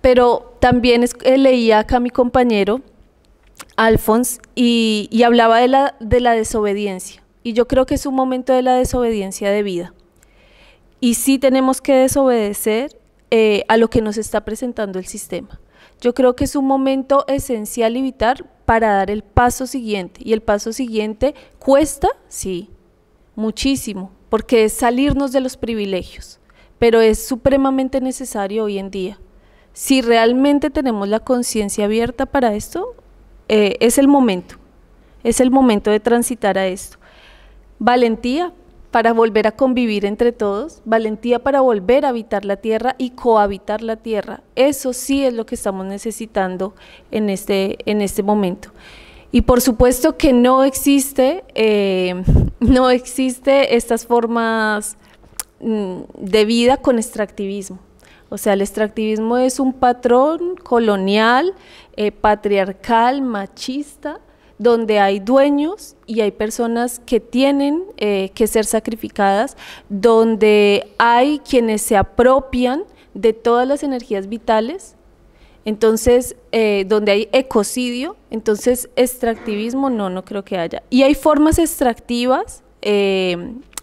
B: pero también leía acá a mi compañero Alphonse y hablaba de la desobediencia, y yo creo que es un momento de la desobediencia de vida, y sí tenemos que desobedecer a lo que nos está presentando el sistema. Yo creo que es un momento esencial y vital para dar el paso siguiente. Y el paso siguiente cuesta, sí, muchísimo, porque es salirnos de los privilegios, pero es supremamente necesario hoy en día. Si realmente tenemos la conciencia abierta para esto, es el momento de transitar a esto. Valentía para volver a convivir entre todos, valentía para volver a habitar la tierra y cohabitar la tierra. Eso sí es lo que estamos necesitando en este momento. Y por supuesto que no existe estas formas de vida con extractivismo. O sea, el extractivismo es un patrón colonial, patriarcal, machista, donde hay dueños y hay personas que tienen que ser sacrificadas, donde hay quienes se apropian de todas las energías vitales, entonces donde hay ecocidio, entonces extractivismo no creo que haya. Y hay formas extractivas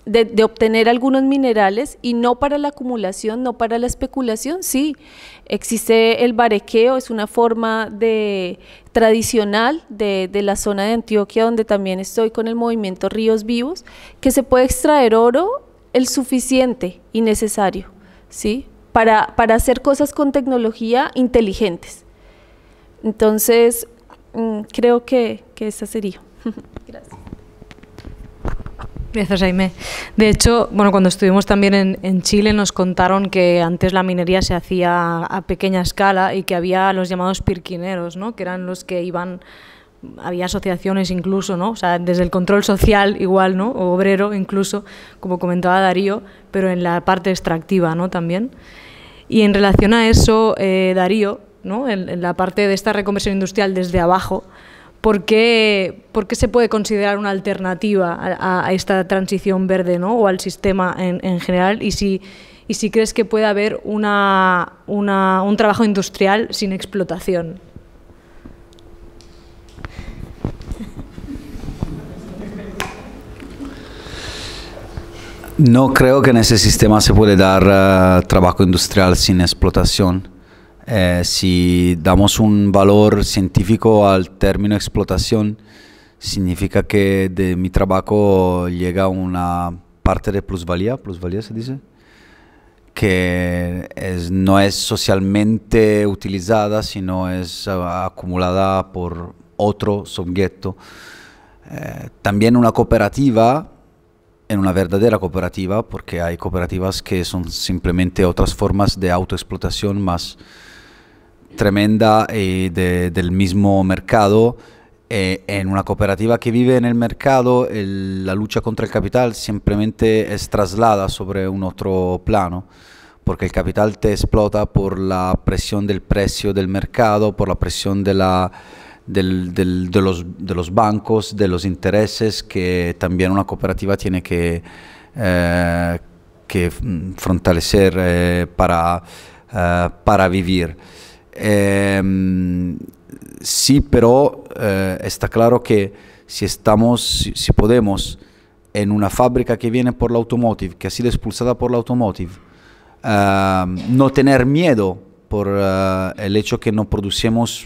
B: de obtener algunos minerales y no para la acumulación, no para la especulación, sí. Existe el barequeo, es una forma tradicional de la zona de Antioquia, donde también estoy con el movimiento Ríos Vivos, que se puede extraer oro el suficiente y necesario, ¿sí? Para hacer cosas con tecnología inteligentes. Entonces, creo que esa sería. Gracias.
A: Gracias, Jaime. De hecho, bueno, cuando estuvimos también en Chile nos contaron que antes la minería se hacía a pequeña escala y que había los llamados pirquineros, ¿no? Que eran los que iban, había asociaciones incluso, ¿no? O sea, desde el control social igual, ¿no? O obrero incluso, como comentaba Darío, pero en la parte extractiva, ¿no? También. Y en relación a eso, Darío, ¿no? En la parte de esta reconversión industrial desde abajo, ¿por qué se puede considerar una alternativa a esta transición verde, ¿no? O al sistema en general? Y si crees que puede haber un trabajo industrial sin explotación.
C: No creo que en ese sistema se puede dar trabajo industrial sin explotación. Si damos un valor científico al término explotación, significa que de mi trabajo llega una parte de plusvalía se dice, que no es socialmente utilizada, sino es acumulada por otro sujeto. También una cooperativa, en una verdadera cooperativa, porque hay cooperativas que son simplemente otras formas de autoexplotación más tremenda del mismo mercado. En una cooperativa que vive en el mercado, la lucha contra el capital simplemente es trasladada sobre un otro plano, porque el capital te explota por la presión del precio del mercado, por la presión de los bancos, de los intereses que también una cooperativa tiene que fortalecer para vivir. Sí, pero está claro que si podemos en una fábrica que viene por la automotive, que ha sido expulsada por la automotive, no tener miedo por el hecho que no producimos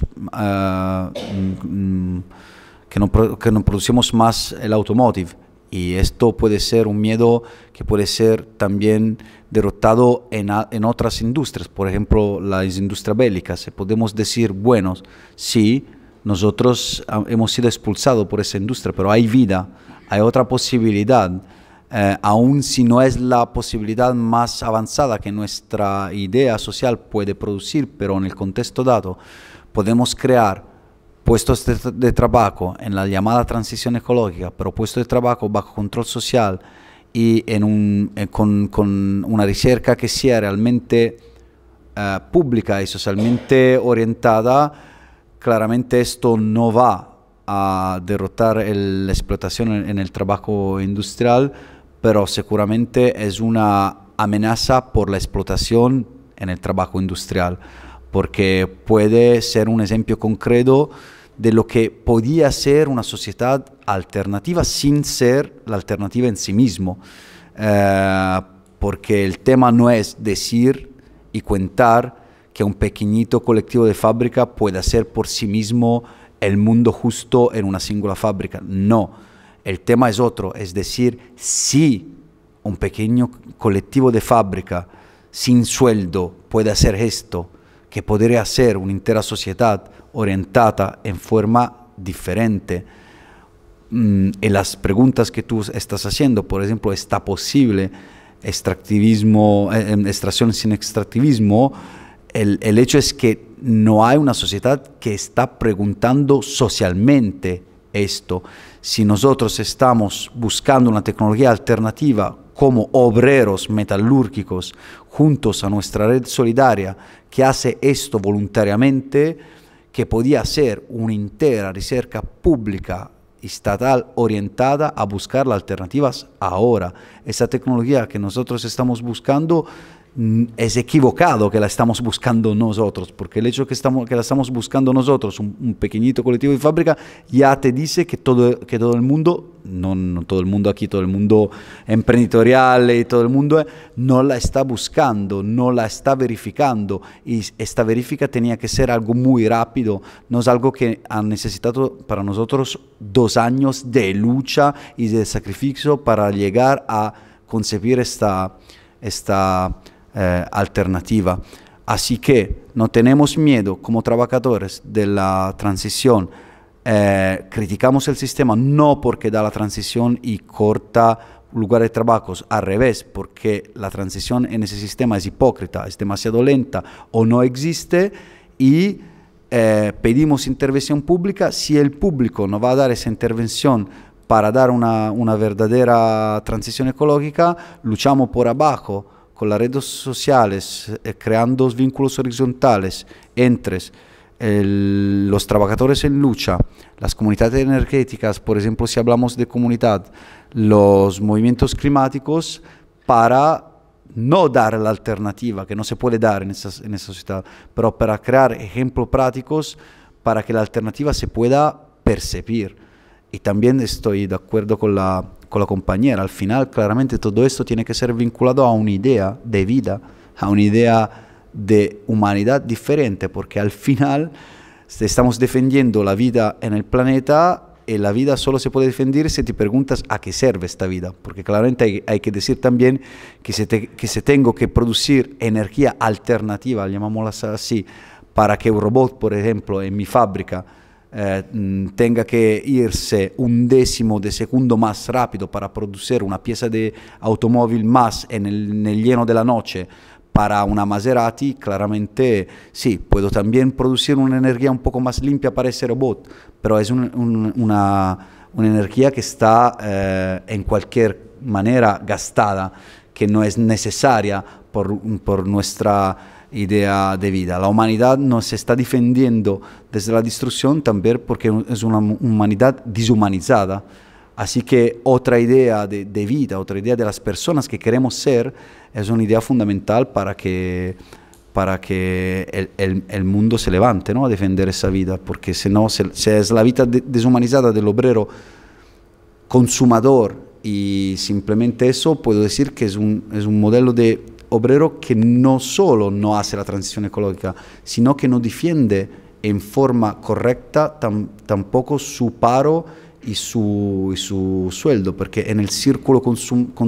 C: más el automotive, y esto puede ser un miedo que puede ser también derrotado en otras industrias, por ejemplo las industrias bélicas. Podemos decir, bueno, sí, nosotros hemos sido expulsados por esa industria, pero hay vida, hay otra posibilidad, aun si no es la posibilidad más avanzada que nuestra idea social puede producir, pero en el contexto dado podemos crear puestos de trabajo en la llamada transición ecológica, pero puestos de trabajo bajo control social y con una ricerca que sea realmente pública y socialmente orientada. Claramente esto no va a derrotar la explotación en el trabajo industrial, pero seguramente es una amenaza por la explotación en el trabajo industrial, porque puede ser un ejemplo concreto de lo que podía ser una sociedad alternativa sin ser la alternativa en sí mismo, porque el tema no es decir y contar que un pequeñito colectivo de fábrica pueda ser por sí mismo el mundo justo en una singola fábrica. No, el tema es otro, es decir, si un pequeño colectivo de fábrica sin sueldo puede hacer esto, que podría ser una entera sociedad orientada en forma diferente. En las preguntas que tú estás haciendo, por ejemplo, ¿está posible extracción sin extractivismo? El hecho es que no hay una sociedad que está preguntando socialmente esto. Si nosotros estamos buscando una tecnología alternativa como obreros metalúrgicos juntos a nuestra red solidaria que hace esto voluntariamente, que podía ser una entera ricerca pública estatal orientada a buscar las alternativas ahora. Esa tecnología que nosotros estamos buscando es equivocado que la estamos buscando nosotros, porque el hecho que la estamos buscando nosotros, un pequeñito colectivo de fábrica, ya te dice que todo el mundo, no todo el mundo aquí, todo el mundo empresarial y todo el mundo no la está buscando, no la está verificando, y esta verifica tenía que ser algo muy rápido, no es algo que ha necesitado para nosotros 2 años de lucha y de sacrificio para llegar a concebir esta alternativa. Así que no tenemos miedo como trabajadores de la transición. Criticamos el sistema no porque da la transición y corta lugares de trabajo, al revés, porque la transición en ese sistema es hipócrita, es demasiado lenta o no existe, y pedimos intervención pública. Si el público no va a dar esa intervención para dar una verdadera transición ecológica, luchamos por abajo con las redes sociales, creando vínculos horizontales entre los trabajadores en lucha, las comunidades energéticas, por ejemplo, si hablamos de comunidad, los movimientos climáticos, para no dar la alternativa, que no se puede dar en esa sociedad, pero para crear ejemplos prácticos para que la alternativa se pueda percibir. Y también estoy de acuerdo con la compañera, al final claramente todo esto tiene que ser vinculado a una idea de vida, a una idea de humanidad diferente, porque al final estamos defendiendo la vida en el planeta, y la vida solo se puede defender si te preguntas a qué sirve esta vida, porque claramente hay que decir también que se tengo que producir energía alternativa, llamámosla así, para que un robot, por ejemplo, en mi fábrica, tenga que irse 1/10 de segundo más rápido para producir una pieza de automóvil más en el lleno de la noche para una Maserati, claramente sí, puedo también producir una energía un poco más limpia para ese robot, pero es una energía que está en cualquier manera gastada, que no es necesaria por nuestra idea de vida. La humanidad nos está defendiendo desde la destrucción también porque es una humanidad deshumanizada. Así que otra idea de vida, otra idea de las personas que queremos ser, es una idea fundamental para que el mundo se levante, ¿no?, a defender esa vida, porque si no, si es la vida deshumanizada del obrero consumador y simplemente eso, puedo decir que es un modelo de obrero que no solo no hace la transición ecológica, sino que no defiende en forma correcta tampoco su paro y su sueldo, porque en el círculo consumista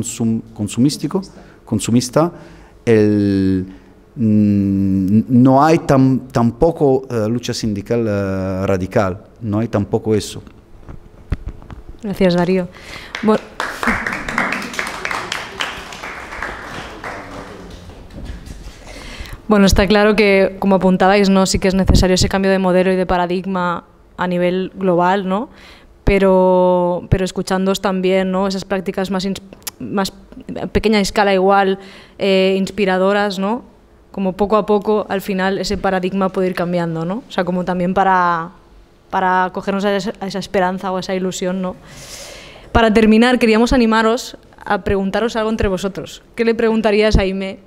C: no hay tampoco lucha sindical radical, no hay tampoco eso.
A: Gracias, Darío. Bueno, está claro que, como apuntabais, ¿no?, sí que es necesario ese cambio de modelo y de paradigma a nivel global, ¿no? Pero escuchándoos también, ¿no?, esas prácticas más a pequeña escala igual, inspiradoras, ¿no?, como poco a poco al final ese paradigma puede ir cambiando, ¿no? O sea, como también para acogernos a esa esperanza o a esa ilusión, ¿no? Para terminar, queríamos animaros a preguntaros algo entre vosotros. ¿Qué le preguntarías a Aimé,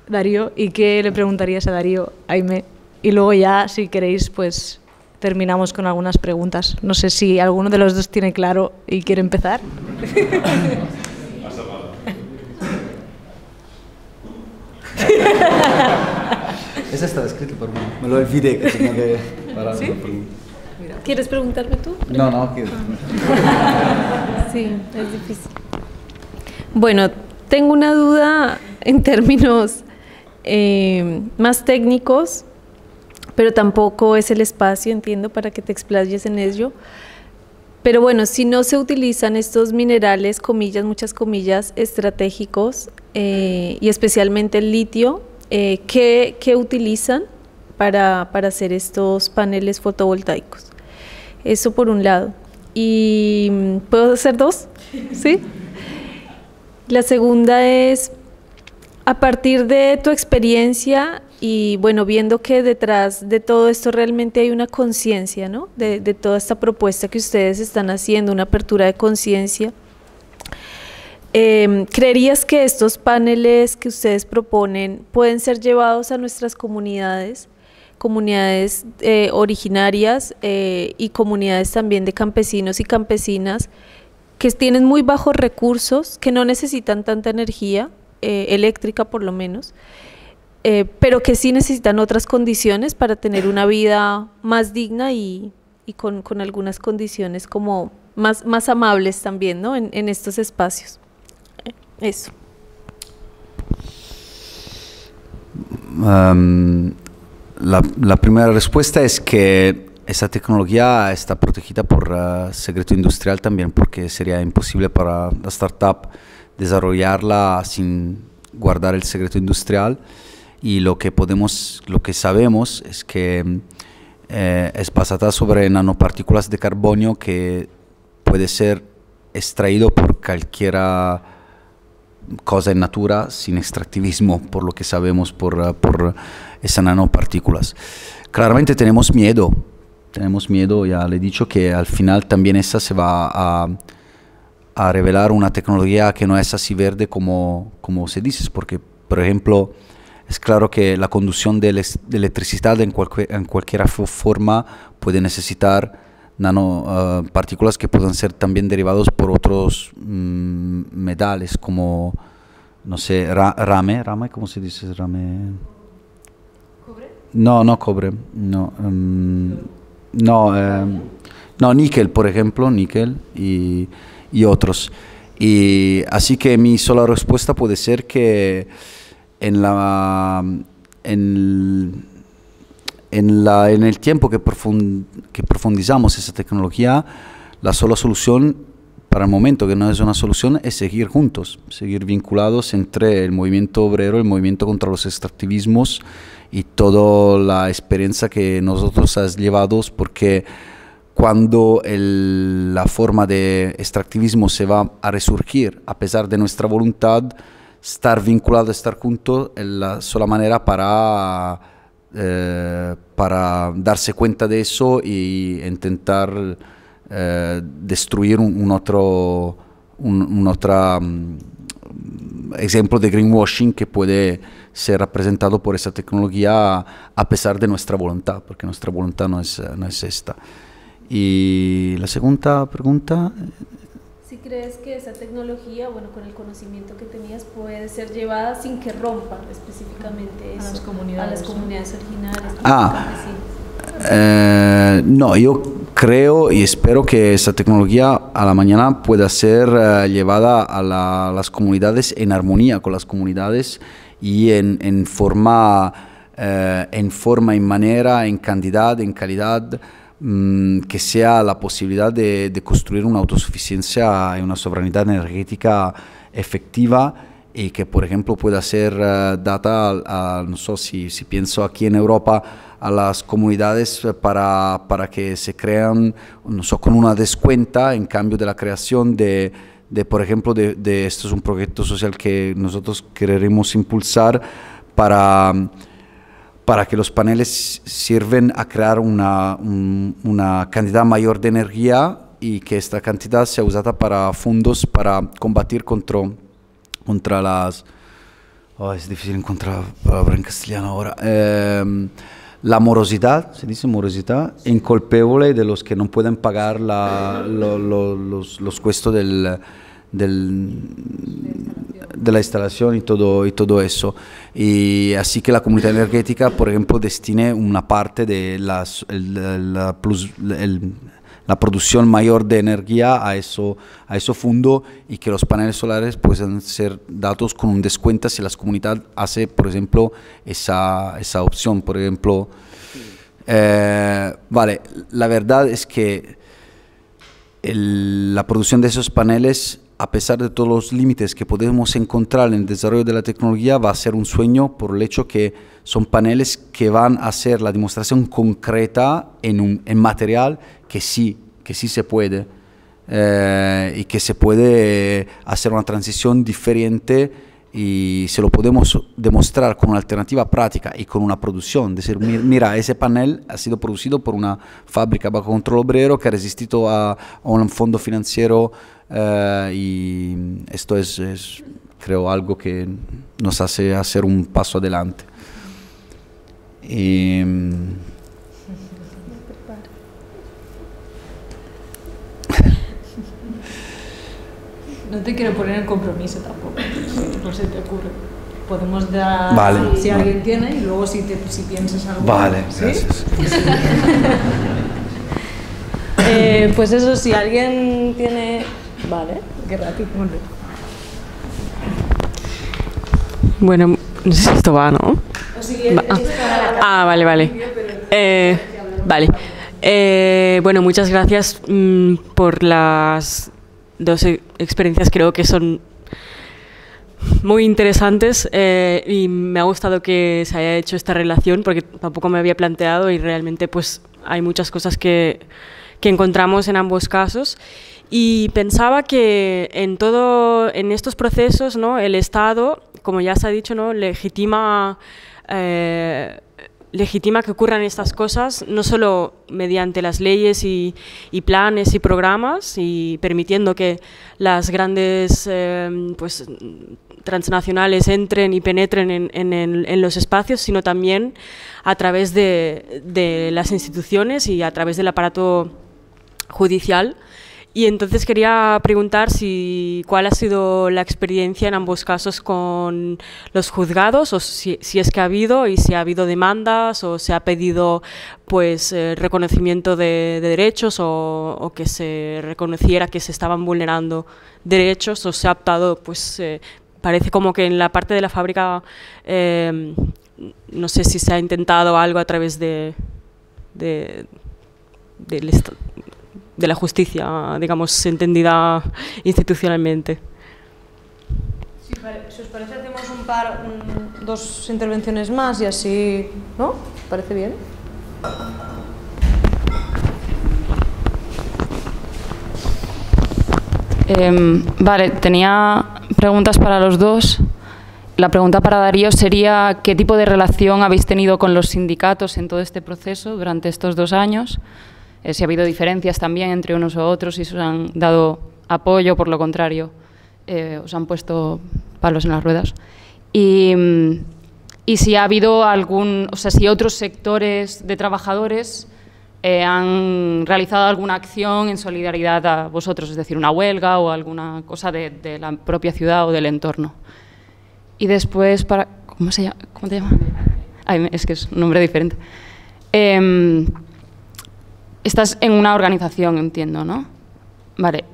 A: Darío, y qué le preguntarías a Darío, Aimé? Y luego ya, si queréis, pues terminamos con algunas preguntas. No sé si alguno de los dos tiene claro y quiere empezar.
C: Esa está escrita por mí. Me lo olvidé que tenía que parar.
A: ¿Sí?
B: ¿Quieres preguntarme tú?
C: No, no, quiero.
B: Sí, es difícil. Bueno, tengo una duda en términos más técnicos, pero tampoco es el espacio, entiendo, para que te explayes en ello. Pero bueno, si no se utilizan estos minerales, comillas, muchas comillas, estratégicos, y especialmente el litio, ¿qué utilizan para hacer estos paneles fotovoltaicos? Eso por un lado. Y ¿puedo hacer dos? ¿Sí? La segunda es, a partir de tu experiencia y bueno, viendo que detrás de todo esto realmente hay una conciencia, ¿no? De toda esta propuesta que ustedes están haciendo, una apertura de conciencia, ¿creerías que estos paneles que ustedes proponen pueden ser llevados a nuestras comunidades originarias y comunidades también de campesinos y campesinas que tienen muy bajos recursos, que no necesitan tanta energía eléctrica por lo menos, pero que sí necesitan otras condiciones para tener una vida más digna y con algunas condiciones como más amables también, ¿no? en estos espacios? Eso.
C: La primera respuesta es que esa tecnología está protegida por secreto industrial también, porque sería imposible para la startup desarrollarla sin guardar el secreto industrial. Y lo que sabemos es que es basada sobre nanopartículas de carbonio que puede ser extraído por cualquiera cosa en natura sin extractivismo, por lo que sabemos por esas nanopartículas. Claramente tenemos miedo, ya le he dicho que al final también esa se va a revelar una tecnología que no es así verde como se dice, porque por ejemplo es claro que la conducción de electricidad en cualquier forma puede necesitar nanopartículas que pueden ser también derivados por otros metales como, no sé, rame, ¿cómo se dice? Rame. ¿Cobre? No cobre, no, níquel, por ejemplo, níquel y otros. Y así que mi sola respuesta puede ser que en el tiempo que profundizamos esa tecnología, la sola solución para el momento, que no es una solución, es seguir juntos, seguir vinculados entre el movimiento obrero, el movimiento contra los extractivismos y toda la experiencia que nosotros has llevado, porque cuando la forma de extractivismo se va a resurgir a pesar de nuestra voluntad, estar vinculado, estar juntos es la sola manera para darse cuenta de eso y intentar destruir un otro ejemplo de greenwashing que puede ser representado por esa tecnología a pesar de nuestra voluntad, porque nuestra voluntad no es esta. Y la segunda pregunta...
B: Si crees que esa tecnología, bueno, con el conocimiento que tenías, puede ser llevada sin que rompa específicamente eso, a las comunidades originarias.
C: No, yo creo y espero que esa tecnología a la mañana pueda ser llevada a las comunidades en armonía con las comunidades y en forma, en manera, en cantidad, en calidad, que sea la posibilidad de construir una autosuficiencia y una soberanía energética efectiva y que, por ejemplo, pueda ser data, no sé, si pienso aquí en Europa, a las comunidades para que se crean, no sé, con una descuenta en cambio de la creación de por ejemplo, esto es un proyecto social que nosotros queremos impulsar para que los paneles sirven a crear una cantidad mayor de energía y que esta cantidad sea usada para fondos para combatir contra las... es difícil encontrar palabra en castellano ahora. La morosidad, se dice morosidad, inculpable de los que no pueden pagar los costos de la instalación y todo eso. Y así que la comunidad energética, por ejemplo, destine una parte de la producción mayor de energía a eso fondo, y que los paneles solares puedan ser dados con un descuento si la comunidad hace, por ejemplo, esa opción. Por ejemplo, vale, la verdad es que la producción de esos paneles, a pesar de todos los límites que podemos encontrar en el desarrollo de la tecnología, va a ser un sueño por el hecho que son paneles que van a hacer la demostración concreta en material que sí se puede, y que se puede hacer una transición diferente, y se lo podemos demostrar con una alternativa práctica y con una producción. Decir, mira, ese panel ha sido producido por una fábrica bajo control obrero que ha resistido a un fondo financiero, y esto es, creo, algo que nos hace hacer un paso adelante.
A: No te quiero poner en compromiso tampoco, si no se te ocurre. Podemos dar,
C: vale,
A: si alguien tiene, y luego si piensas algo.
C: Vale,
A: ¿sí?
C: Gracias.
A: Pues eso, si alguien tiene... Vale, qué rápido.
D: Bueno, no sé si esto va, ¿no? Vale. Vale. Bueno, muchas gracias por las dos experiencias, creo que son muy interesantes, y me ha gustado que se haya hecho esta relación porque tampoco me había planteado, y realmente pues hay muchas cosas que encontramos en ambos casos. Y pensaba que en estos procesos, ¿no?, el Estado, como ya se ha dicho, ¿no?, legitima que ocurran estas cosas, no solo mediante las leyes y planes y programas, y permitiendo que las grandes pues, transnacionales entren y penetren en los espacios, sino también a través de las instituciones y a través del aparato judicial. Y entonces quería preguntar cuál ha sido la experiencia en ambos casos con los juzgados, o si es que ha habido, y si ha habido demandas, o se ha pedido pues reconocimiento de derechos, o que se reconociera que se estaban vulnerando derechos, o se ha optado, pues parece como que en la parte de la fábrica, no sé si se ha intentado algo a través de la justicia, digamos, entendida institucionalmente.
A: Si os parece, hacemos dos intervenciones más y así, ¿no? ¿Parece bien?
E: Vale, tenía preguntas para los dos. La pregunta para Darío sería: ¿qué tipo de relación habéis tenido con los sindicatos en todo este proceso durante estos 2 años? Si ha habido diferencias también entre unos u otros, si os han dado apoyo, por lo contrario, os han puesto palos en las ruedas. Y si ha habido si otros sectores de trabajadores han realizado alguna acción en solidaridad a vosotros, es decir, una huelga o alguna cosa de la propia ciudad o del entorno. Y después, ¿cómo te llama? Ay, es que es un nombre diferente. Estás en una organización, entiendo, ¿no? Vale.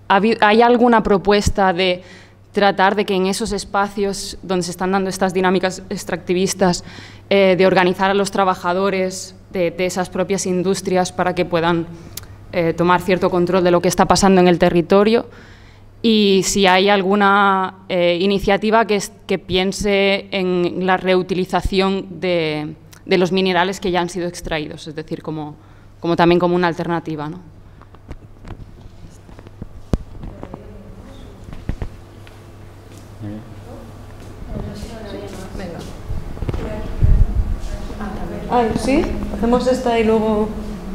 E: ¿Hay alguna propuesta de tratar de que en esos espacios donde se están dando estas dinámicas extractivistas, de organizar a los trabajadores de esas propias industrias para que puedan tomar cierto control de lo que está pasando en el territorio? Y si hay alguna iniciativa que piense en la reutilización de los minerales que ya han sido extraídos, es decir, también como una alternativa, ¿no?
A: Venga. ¿Sí? Hacemos esta y luego...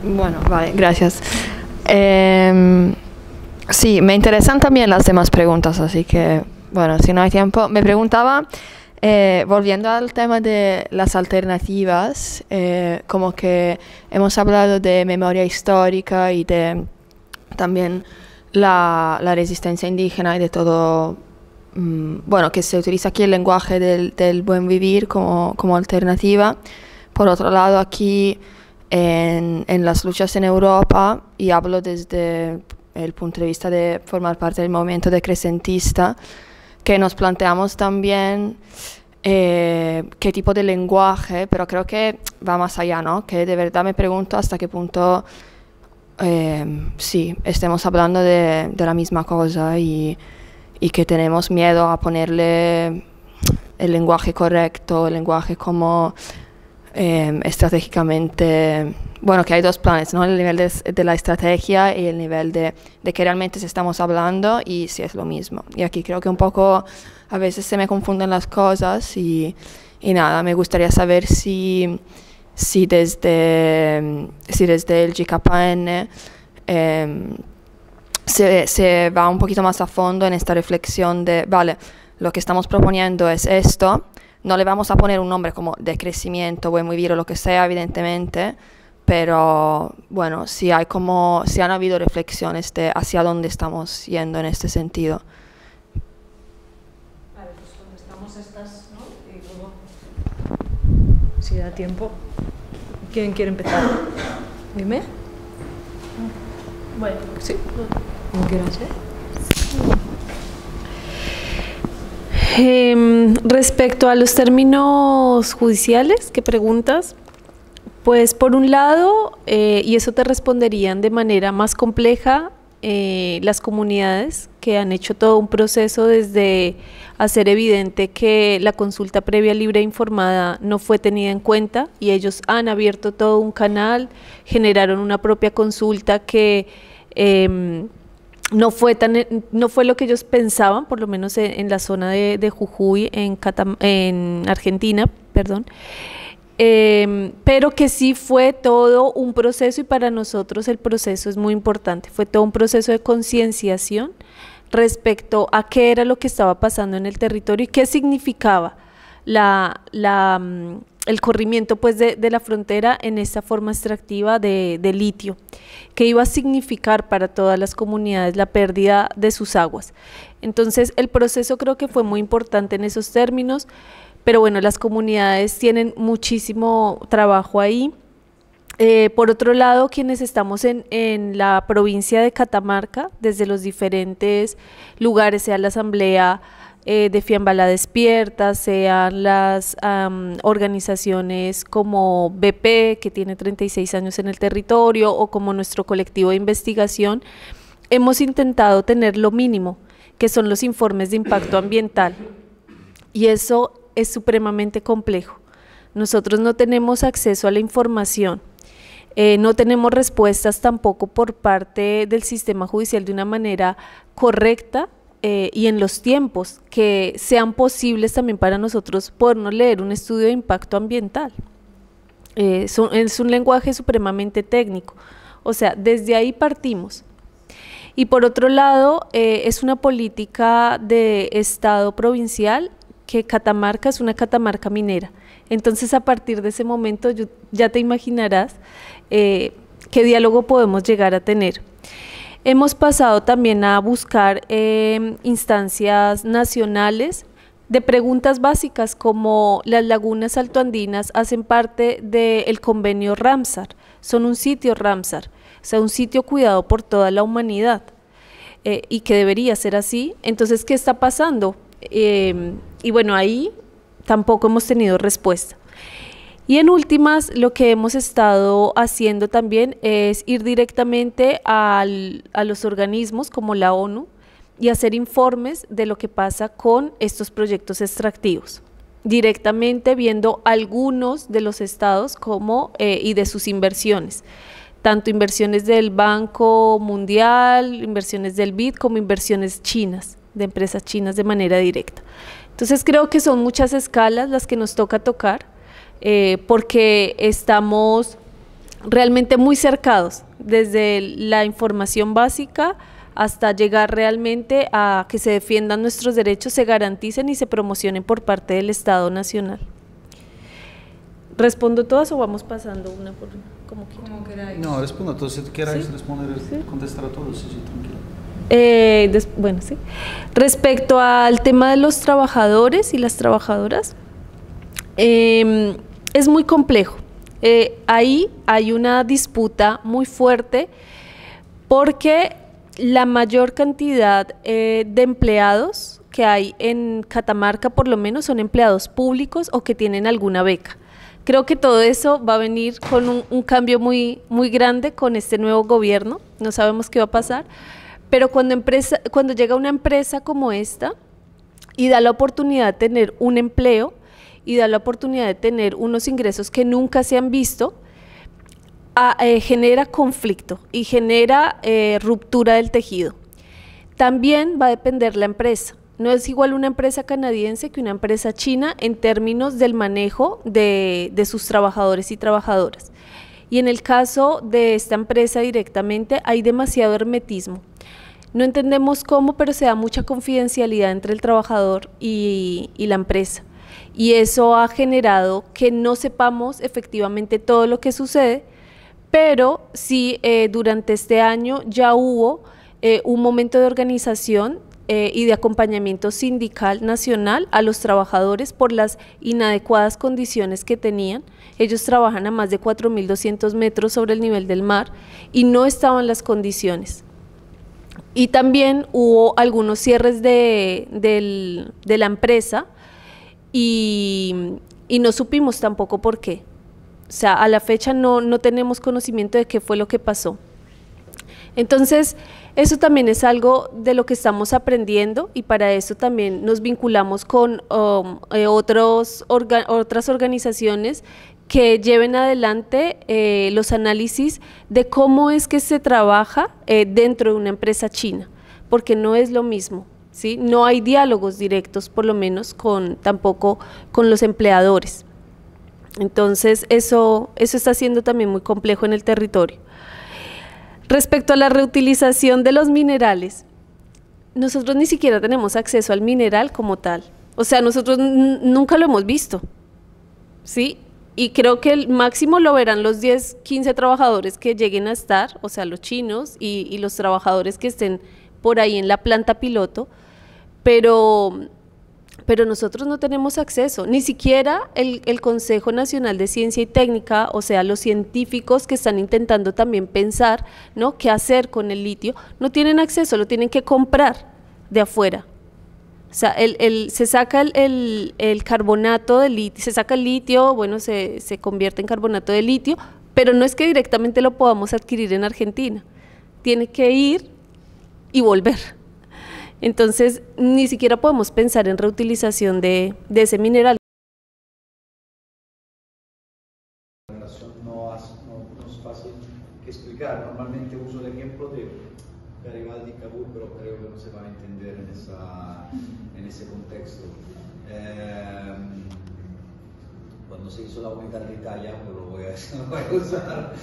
F: Bueno, vale, gracias. Sí, me interesan también las demás preguntas, así que, bueno, si no hay tiempo, me preguntaba... volviendo al tema de las alternativas, como que hemos hablado de memoria histórica y de también la resistencia indígena y de todo bueno, que se utiliza aquí el lenguaje del buen vivir como alternativa. Por otro lado, aquí en las luchas en Europa, y hablo desde el punto de vista de formar parte del movimiento decrecentista, que nos planteamos también qué tipo de lenguaje, pero creo que va más allá, ¿no? Que de verdad me pregunto hasta qué punto sí, estemos hablando de la misma cosa y que tenemos miedo a ponerle el lenguaje correcto, el lenguaje como estratégicamente, bueno, que hay dos planes, ¿no? El nivel de la estrategia y el nivel de que realmente se estamos hablando y si es lo mismo. Y aquí creo que un poco a veces se me confunden las cosas y nada, me gustaría saber si desde el GKN se va un poquito más a fondo en esta reflexión de, vale, lo que estamos proponiendo es esto, no le vamos a poner un nombre como decrecimiento, buen vivir o lo que sea, evidentemente, pero bueno, si han habido reflexiones de hacia dónde estamos yendo en este sentido.
A: Vale, pues contestamos estas, ¿no? Y luego, si da tiempo. ¿Quién quiere empezar? Dime.
B: Bueno,
A: sí. Como quieras,
B: Respecto a los términos judiciales que preguntas, pues por un lado, y eso te responderían de manera más compleja, las comunidades que han hecho todo un proceso desde hacer evidente que la consulta previa, libre e informada no fue tenida en cuenta, y ellos han abierto todo un canal, generaron una propia consulta que no fue lo que ellos pensaban, por lo menos en la zona de Jujuy, en Argentina, perdón. Pero que sí fue todo un proceso, y para nosotros el proceso es muy importante. Fue todo un proceso de concienciación respecto a qué era lo que estaba pasando en el territorio y qué significaba el corrimiento pues de la frontera en esta forma extractiva de litio, que iba a significar para todas las comunidades la pérdida de sus aguas. Entonces el proceso creo que fue muy importante en esos términos, pero bueno, las comunidades tienen muchísimo trabajo ahí. Por otro lado, quienes estamos en la provincia de Catamarca, desde los diferentes lugares, sea la asamblea de Fiambala Despierta, sean las organizaciones como BP, que tiene 36 años en el territorio, o como nuestro colectivo de investigación, hemos intentado tener lo mínimo, que son los informes de impacto ambiental, y eso es supremamente complejo. Nosotros no tenemos acceso a la información, no tenemos respuestas tampoco por parte del sistema judicial de una manera correcta y en los tiempos que sean posibles también para nosotros podernos leer un estudio de impacto ambiental. Es un lenguaje supremamente técnico, o sea, desde ahí partimos. Y por otro lado, es una política de Estado provincial, que Catamarca es una Catamarca minera. Entonces, a partir de ese momento, ya te imaginarás qué diálogo podemos llegar a tener. Hemos pasado también a buscar instancias nacionales de preguntas básicas, como las lagunas altoandinas hacen parte del convenio Ramsar, son un sitio Ramsar, o sea, un sitio cuidado por toda la humanidad, y que debería ser así. Entonces, ¿qué está pasando? Y bueno, ahí tampoco hemos tenido respuesta. Y en últimas, lo que hemos estado haciendo también es ir directamente a los organismos como la ONU y hacer informes de lo que pasa con estos proyectos extractivos, directamente viendo algunos de los estados y de sus inversiones, tanto inversiones del Banco Mundial, inversiones del BID, como inversiones chinas, de empresas chinas de manera directa. Entonces creo que son muchas escalas las que nos toca tocar, porque estamos realmente muy cercados, desde la información básica hasta llegar realmente a que se defiendan nuestros derechos, se garanticen y se promocionen por parte del Estado Nacional. ¿Respondo todas o vamos pasando una por una? Como quieras.
C: No, respondo a todos. Si quieres responder, contestar a todos, sí, tranquilo.
B: Bueno, sí. Respecto al tema de los trabajadores y las trabajadoras, es muy complejo. Ahí hay una disputa muy fuerte porque la mayor cantidad de empleados que hay en Catamarca, por lo menos, son empleados públicos o que tienen alguna beca. Creo que todo eso va a venir con un cambio muy grande con este nuevo gobierno, no sabemos qué va a pasar, pero cuando llega una empresa como esta y da la oportunidad de tener un empleo y da la oportunidad de tener unos ingresos que nunca se han visto, genera conflicto y genera ruptura del tejido. También va a depender la empresa. No es igual una empresa canadiense que una empresa china en términos del manejo de sus trabajadores y trabajadoras. Y en el caso de esta empresa directamente hay demasiado hermetismo. No entendemos cómo, pero se da mucha confidencialidad entre el trabajador y la empresa. Y eso ha generado que no sepamos efectivamente todo lo que sucede, pero sí durante este año ya hubo un momento de organización y de acompañamiento sindical nacional a los trabajadores por las inadecuadas condiciones que tenían. Ellos trabajan a más de 4.200 metros sobre el nivel del mar y no estaban las condiciones. Y también hubo algunos cierres de la empresa y no supimos tampoco por qué. O sea, a la fecha no tenemos conocimiento de qué fue lo que pasó. Entonces, eso también es algo de lo que estamos aprendiendo y para eso también nos vinculamos con otras organizaciones que lleven adelante los análisis de cómo es que se trabaja dentro de una empresa china, porque no es lo mismo, ¿sí? No hay diálogos directos, por lo menos tampoco con los empleadores. Entonces, eso está siendo también muy complejo en el territorio. Respecto a la reutilización de los minerales, nosotros ni siquiera tenemos acceso al mineral como tal. O sea, nosotros nunca lo hemos visto, ¿sí? Y creo que el máximo lo verán los 10, 15 trabajadores que lleguen a estar, o sea, los chinos y los trabajadores que estén por ahí en la planta piloto, pero nosotros no tenemos acceso, ni siquiera el Consejo Nacional de Ciencia y Técnica, o sea, los científicos que están intentando también pensar, ¿no?, qué hacer con el litio, no tienen acceso, lo tienen que comprar de afuera. O sea, se saca el carbonato de litio, se saca el litio, bueno, se convierte en carbonato de litio, pero no es que directamente lo podamos adquirir en Argentina, tiene que ir y volver. Entonces, ni siquiera podemos pensar en reutilización de ese mineral.
C: No es fácil que explicar. Normalmente uso el ejemplo de Garibaldi y Cavour, pero creo que no se va a entender en ese contexto. Cuando se hizo la unidad de Italia, pues lo voy a usar.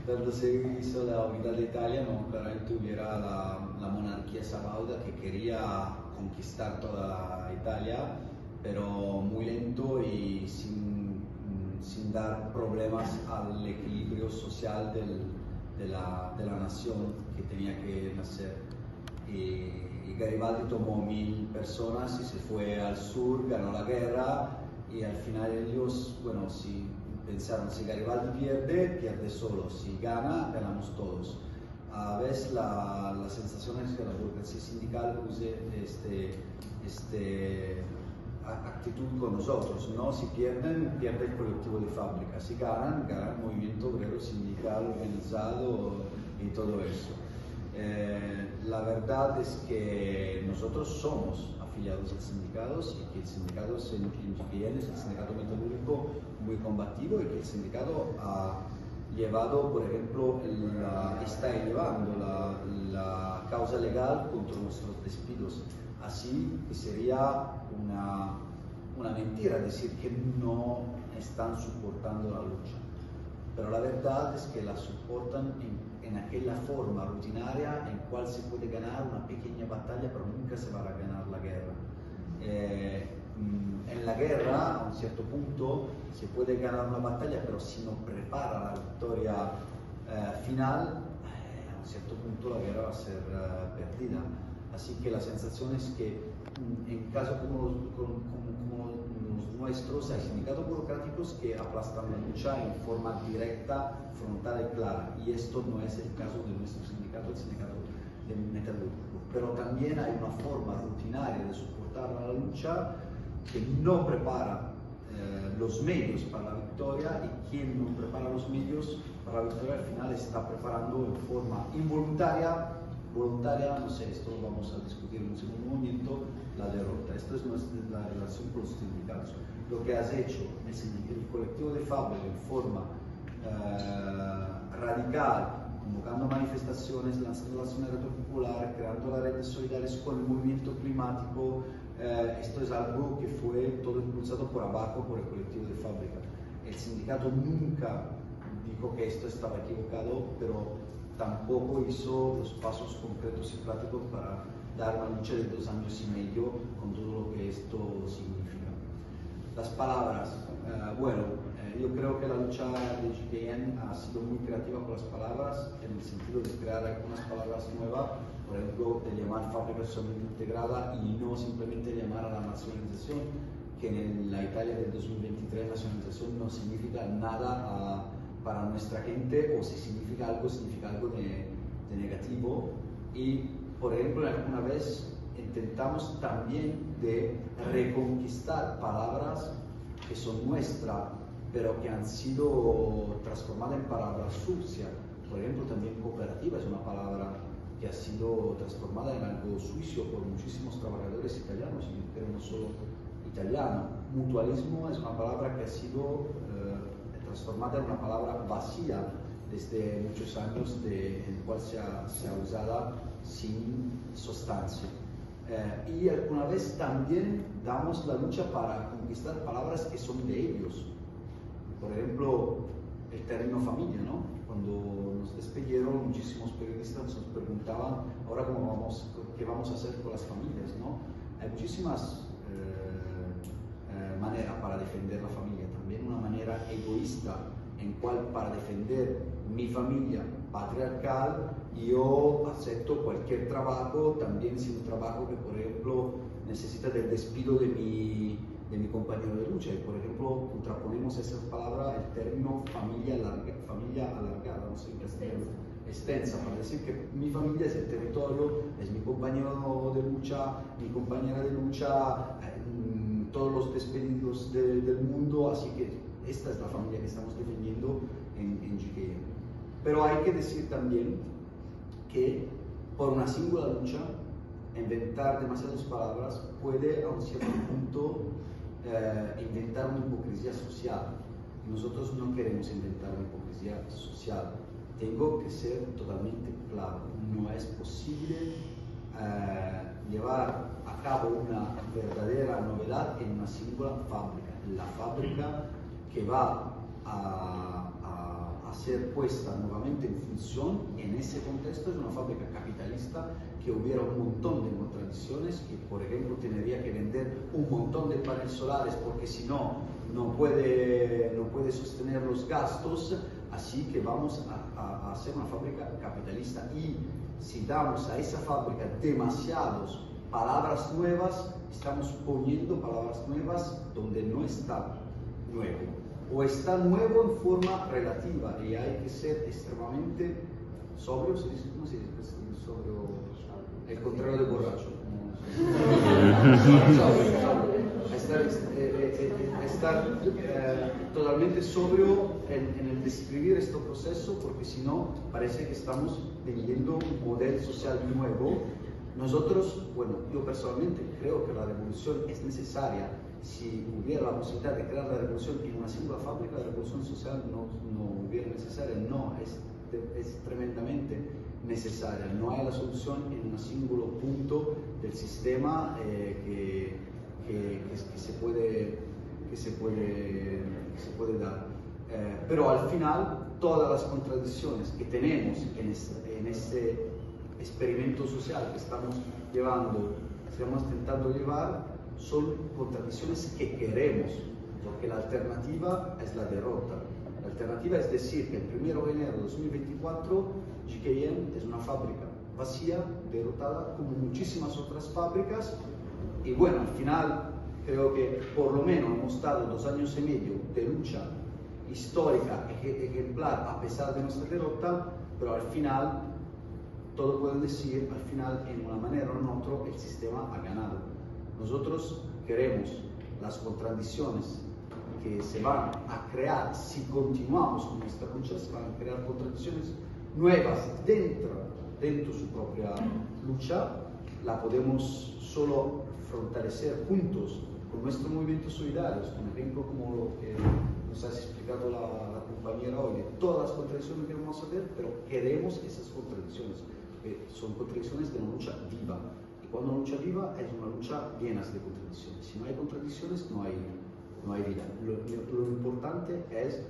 C: Cuando se hizo la unidad de Italia, no, claramente hubiera la monarquía sabauda que quería conquistar toda Italia, pero muy lento y sin dar problemas al equilibrio social de la nación que tenía que nacer. Y Garibaldi tomó 1.000 personas y se fue al sur, ganó la guerra y al final ellos, bueno, si pensaron, si Garibaldi pierde solo, si gana, ganamos todos. A veces la sensación es que la burguesía sindical use actitud con nosotros, ¿no? Si pierden, pierde el colectivo de fábrica, si ganan, gana el movimiento obrero sindical organizado y todo eso. La verdad es que nosotros somos afiliados a sindicatos y que el sindicato en GPN es el sindicato metalúrgico muy combativo y que el sindicato ha llevado, por ejemplo, está llevando la causa legal contra nuestros despidos. Así que sería una mentira decir que no están soportando la lucha. Pero la verdad es que la soportan en aquella forma rutinaria en cual se puede ganar una pequeña batalla, pero nunca se va a ganar la guerra. En la guerra, a un cierto punto, se puede ganar una batalla, pero si no prepara la victoria final, a un a cierto punto la guerra va a ser perdida. Así que la sensación es que en casos como los nuestros hay sindicatos burocráticos que aplastan la lucha en forma directa, frontal y clara, y esto no es el caso de nuestro sindicato, el sindicato de metalúrgico. Pero también hay una forma rutinaria de soportar la lucha que no prepara los medios para la victoria, y quien no prepara los medios para la victoria al final está preparando en forma involuntaria, voluntaria, no sé, esto lo vamos a discutir en un segundo momento, la derrota. Esto es la relación con los sindicatos. Lo que has hecho es el colectivo de fábrica en forma radical, convocando manifestaciones, lanzando la Solidaridad Popular, creando la red de solidarios con el movimiento climático. Esto es algo que fue todo impulsado por abajo por el colectivo de fábrica. El sindicato nunca dijo que esto estaba equivocado, pero tampoco hizo los pasos concretos y prácticos para dar una lucha de 2 años y medio con todo lo que esto significa. Las palabras, yo creo que la lucha de GKN ha sido muy creativa con las palabras, en el sentido de crear algunas palabras nuevas, por ejemplo, de llamar fábrica socialmente integrada y no simplemente llamar a la nacionalización, que en la Italia del 2023 nacionalización no significa nada para nuestra gente, o si significa algo de negativo. Y, por ejemplo, alguna vez intentamos también de reconquistar palabras que son nuestras, pero que han sido transformadas en palabras sucias. Por ejemplo, también cooperativa es una palabra que ha sido transformada en algo sucio por muchísimos trabajadores italianos, pero no solo italianos. Mutualismo es una palabra que ha sido transformada en una palabra vacía desde muchos años, en la cual se ha usado sin sustancia. Y alguna vez también damos la lucha para conquistar palabras que son de ellos. Por ejemplo, el término familia, ¿no? Cuando nos despidieron, muchísimos periodistas nos preguntaban, ahora qué vamos a hacer con las familias, ¿no? Hay muchísimas maneras para defender la familia, también una manera egoísta, en cual para defender mi familia patriarcal yo acepto cualquier trabajo, también si un trabajo que, por ejemplo, necesita del despido de mi compañero de lucha. Y, por ejemplo, contraponemos esa palabra, el término familia alargada, no sé en castellano, extensa, para decir que mi familia es el territorio, es mi compañero de lucha, mi compañera de lucha, todos los despedidos del mundo, así que esta es la familia que estamos defendiendo en GKN. Pero hay que decir también que por una singular lucha, inventar demasiadas palabras puede a un cierto punto inventar una hipocresía social. Y nosotros no queremos inventar una hipocresía social. Tengo que ser totalmente claro, no es posible llevar a cabo una verdadera novedad en una singular fábrica. La fábrica que va a ser puesta nuevamente en función en ese contexto es una fábrica capitalista que hubiera un montón de contradicciones, que por ejemplo tendría que vender un montón de paneles solares porque si no puede sostener los gastos, así que vamos a hacer una fábrica capitalista. Y si damos a esa fábrica demasiadas palabras nuevas, estamos poniendo palabras nuevas donde no está nuevo, o está nuevo en forma relativa, y hay que ser extremadamente sobrio. ¿Cómo se dice? Sobrio, el contrario de borracho. Estar totalmente sobrio en el describir este proceso, porque si no parece que estamos vendiendo un modelo social nuevo. Nosotros, yo personalmente creo que la revolución es necesaria. Si hubiera la posibilidad de crear la revolución en una singular fábrica, la revolución social no hubiera necesaria. No, es tremendamente necesaria. No hay la solución en un singular punto del sistema que se puede dar. Pero al final, todas las contradicciones que tenemos en este experimento social que estamos intentando llevar, son contradicciones que queremos, porque la alternativa es la derrota. La alternativa es decir que el 1 de enero de 2024 GKN es una fábrica vacía, derrotada, como muchísimas otras fábricas, y bueno, al final creo que por lo menos hemos dado 2 años y medio de lucha histórica, ejemplar, a pesar de nuestra derrota, pero al final, todo puede decir, al final, en una manera o en otra, el sistema ha ganado. Nosotros queremos las contradicciones que se van a crear si continuamos con nuestra lucha, se van a crear contradicciones nuevas dentro de su propia lucha, la podemos solo fortalecer juntos con nuestros movimientos solidarios, por ejemplo, como lo que nos ha explicado la compañera hoy, de todas las contradicciones que vamos a ver, pero queremos esas contradicciones, son contradicciones de una lucha viva, y cuando una lucha viva es una lucha llena de contradicciones. Si no hay contradicciones, no hay vida. Lo importante es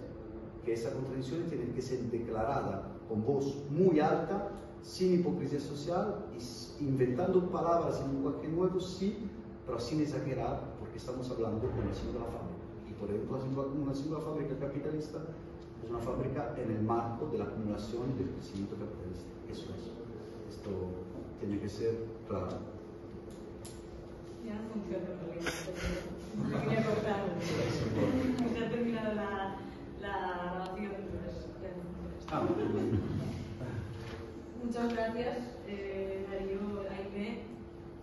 C: que esas contradicciones tienen que ser declaradas con voz muy alta, sin hipocresía social, inventando palabras en un lenguaje nuevo, sí, pero sin exagerar, porque estamos hablando de una singular fábrica. Y por ejemplo, una singular fábrica capitalista es una fábrica en el marco de la acumulación y del crecimiento capitalista. Eso es. Esto tiene que ser claro.
A: Ya no funciona, no quería cortar. Ya ha terminado la grabación. Muchas gracias, Darío, Aime.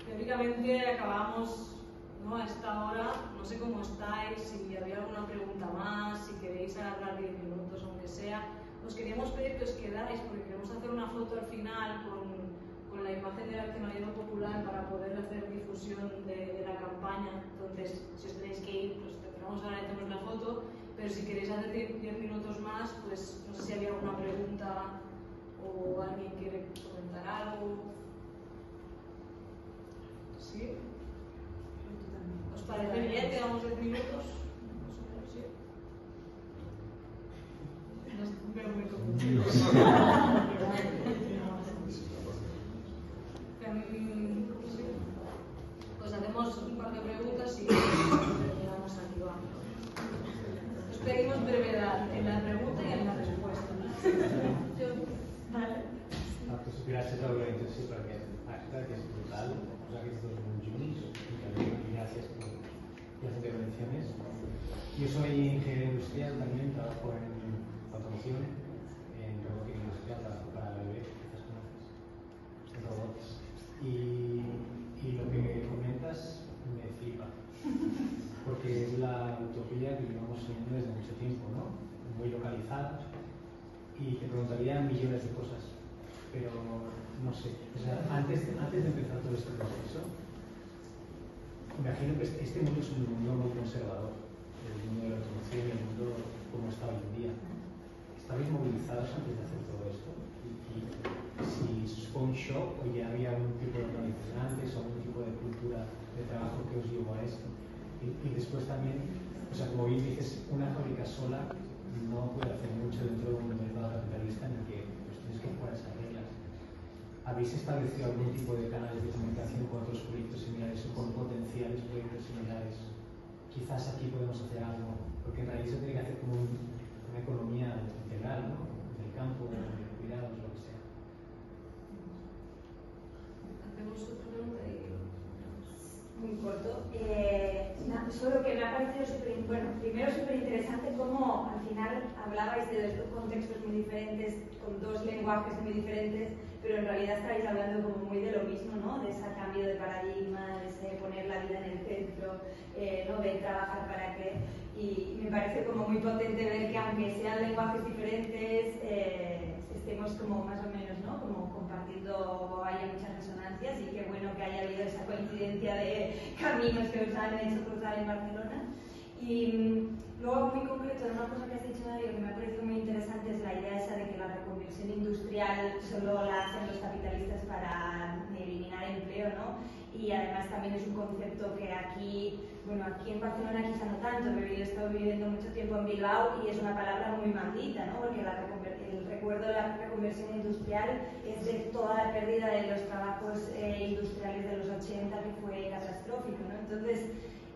A: Teóricamente acabamos, ¿no?, a esta hora. No sé cómo estáis, si había alguna pregunta más, si queréis alargar 10 minutos, aunque sea. Os queríamos pedir que os quedáis porque queremos hacer una foto al final con la imagen del accionariado popular para poder hacer difusión de la campaña. Entonces, si os tenéis que ir, pues terminamos ahora y hacemos la foto, pero si queréis hacer 10 minutos más, pues no sé si había alguna pregunta o alguien quiere comentar algo. ¿Sí? ¿Os parece bien que damos 10 minutos? ¿Sí? Veo muy confundidos. Sí. Pues hacemos un par de preguntas y quedamos aquí. Os pedimos brevedad en la pregunta y en la respuesta. Vale.
G: Pues gràcies a l'organització per aquest acte, que és brutal, posar aquests dos molt junts, y también gracias por las intervenciones. Yo soy ingeniero industrial también, trabajo en automoción, en robótica industrial, trabajo para la bebé, ¿las conoces? En robots. Y lo que comentas me flipa, porque es la utopía que llevamos soñando desde mucho tiempo, ¿no? Muy localizada, y te preguntaría millones de cosas, pero no sé, o sea, antes de empezar todo este proceso, imagino que este mundo es un mundo muy conservador, el mundo de la automoción y el mundo como está hoy en día. ¿Estabais movilizados antes de hacer todo esto? Y si fue un shock o ya había algún tipo de organización antes o algún tipo de cultura de trabajo que os llevó a esto. Y después también, o sea, como bien dices, una fábrica sola no puede hacer mucho dentro de un mercado capitalista en el que pues, tienes que jugar esas reglas. ¿Habéis establecido algún tipo de canales de comunicación con otros proyectos similares o con potenciales proyectos similares? Quizás aquí podemos hacer algo, porque en realidad se tiene que hacer como una economía integral, ¿no? Del campo, de cuidados, lo que sea.
A: Hacemos otra pregunta y...
H: Muy corto. Solo que me ha parecido primero súper interesante cómo al final hablabais de dos contextos muy diferentes, con dos lenguajes muy diferentes, pero en realidad estáis hablando como muy de lo mismo, ¿no? De ese cambio de paradigma, de ese poner la vida en el centro, ¿no? De trabajar para qué. Y me parece como muy potente ver que aunque sean lenguajes diferentes, estemos como más o menos, ¿no? Como compartiendo, haya muchas resonancias, y qué bueno que haya habido esa coincidencia de caminos que os han hecho cruzar en Barcelona. Y luego, muy concreto, una cosa que has dicho, Darío, que me ha parecido muy interesante, es la idea esa de que la reconversión industrial solo la hacen los capitalistas para eliminar empleo, ¿no? Y además también es un concepto que aquí en Barcelona quizá no tanto, pero yo he estado viviendo mucho tiempo en Bilbao y es una palabra muy maldita, ¿no? Porque el recuerdo de la reconversión industrial es de toda la pérdida de los trabajos industriales de los 80, que fue catastrófico, ¿no? Entonces,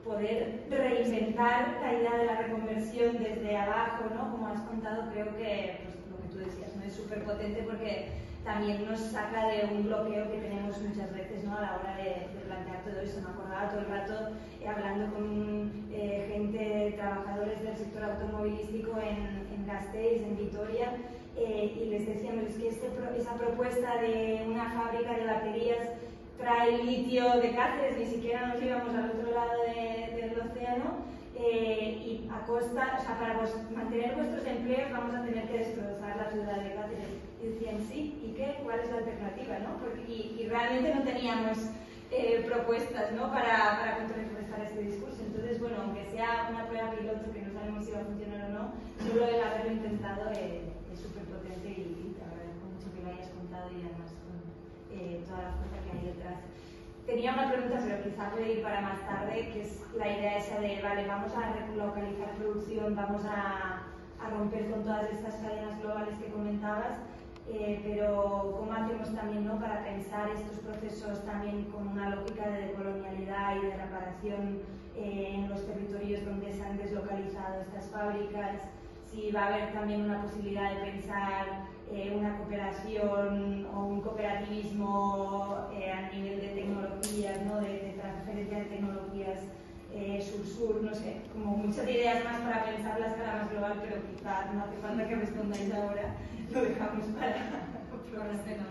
H: poder reinventar la idea de la reconversión desde abajo, ¿no? Como has contado, creo que pues, lo que tú decías, ¿no? Es súper potente porque también nos saca de un bloqueo que tenemos muchas veces, ¿no? A la hora de plantear todo eso. Me acordaba todo el rato hablando con gente, trabajadores del sector automovilístico en Gasteiz, en Vitoria, y les decíamos es que esa propuesta de una fábrica de baterías trae litio de Cáceres, ni siquiera nos íbamos al otro lado del océano, y a costa, o sea, para mantener vuestros empleos vamos a tener que destrozar la ciudad de Cáceres. Y decían, sí, ¿y qué? ¿Cuál es la alternativa? ¿No? Y realmente no teníamos propuestas, ¿no? para contrarrestar ese discurso. Entonces, bueno, aunque sea una prueba piloto que no sabemos si va a funcionar o no, solo el haberlo intentado es súper potente y te agradezco mucho que lo hayas contado y además con toda la fuerza que hay detrás. Tenía una pregunta, pero quizá puede ir para más tarde, que es la idea esa de, vale, vamos a relocalizar producción, vamos a romper con todas estas cadenas globales que comentabas, pero ¿cómo hacemos también, ¿no? Para pensar estos procesos también con una lógica de decolonialidad y de reparación en los territorios donde se han deslocalizado estas fábricas? Si va a haber también una posibilidad de pensar una cooperación o un cooperativismo a nivel de tecnologías, ¿no? de transferencia de tecnologías sur-sur, no sé, como muchas ideas más para pensar la escala más global, pero quizá no hace falta que respondáis ahora, lo dejamos para la cena.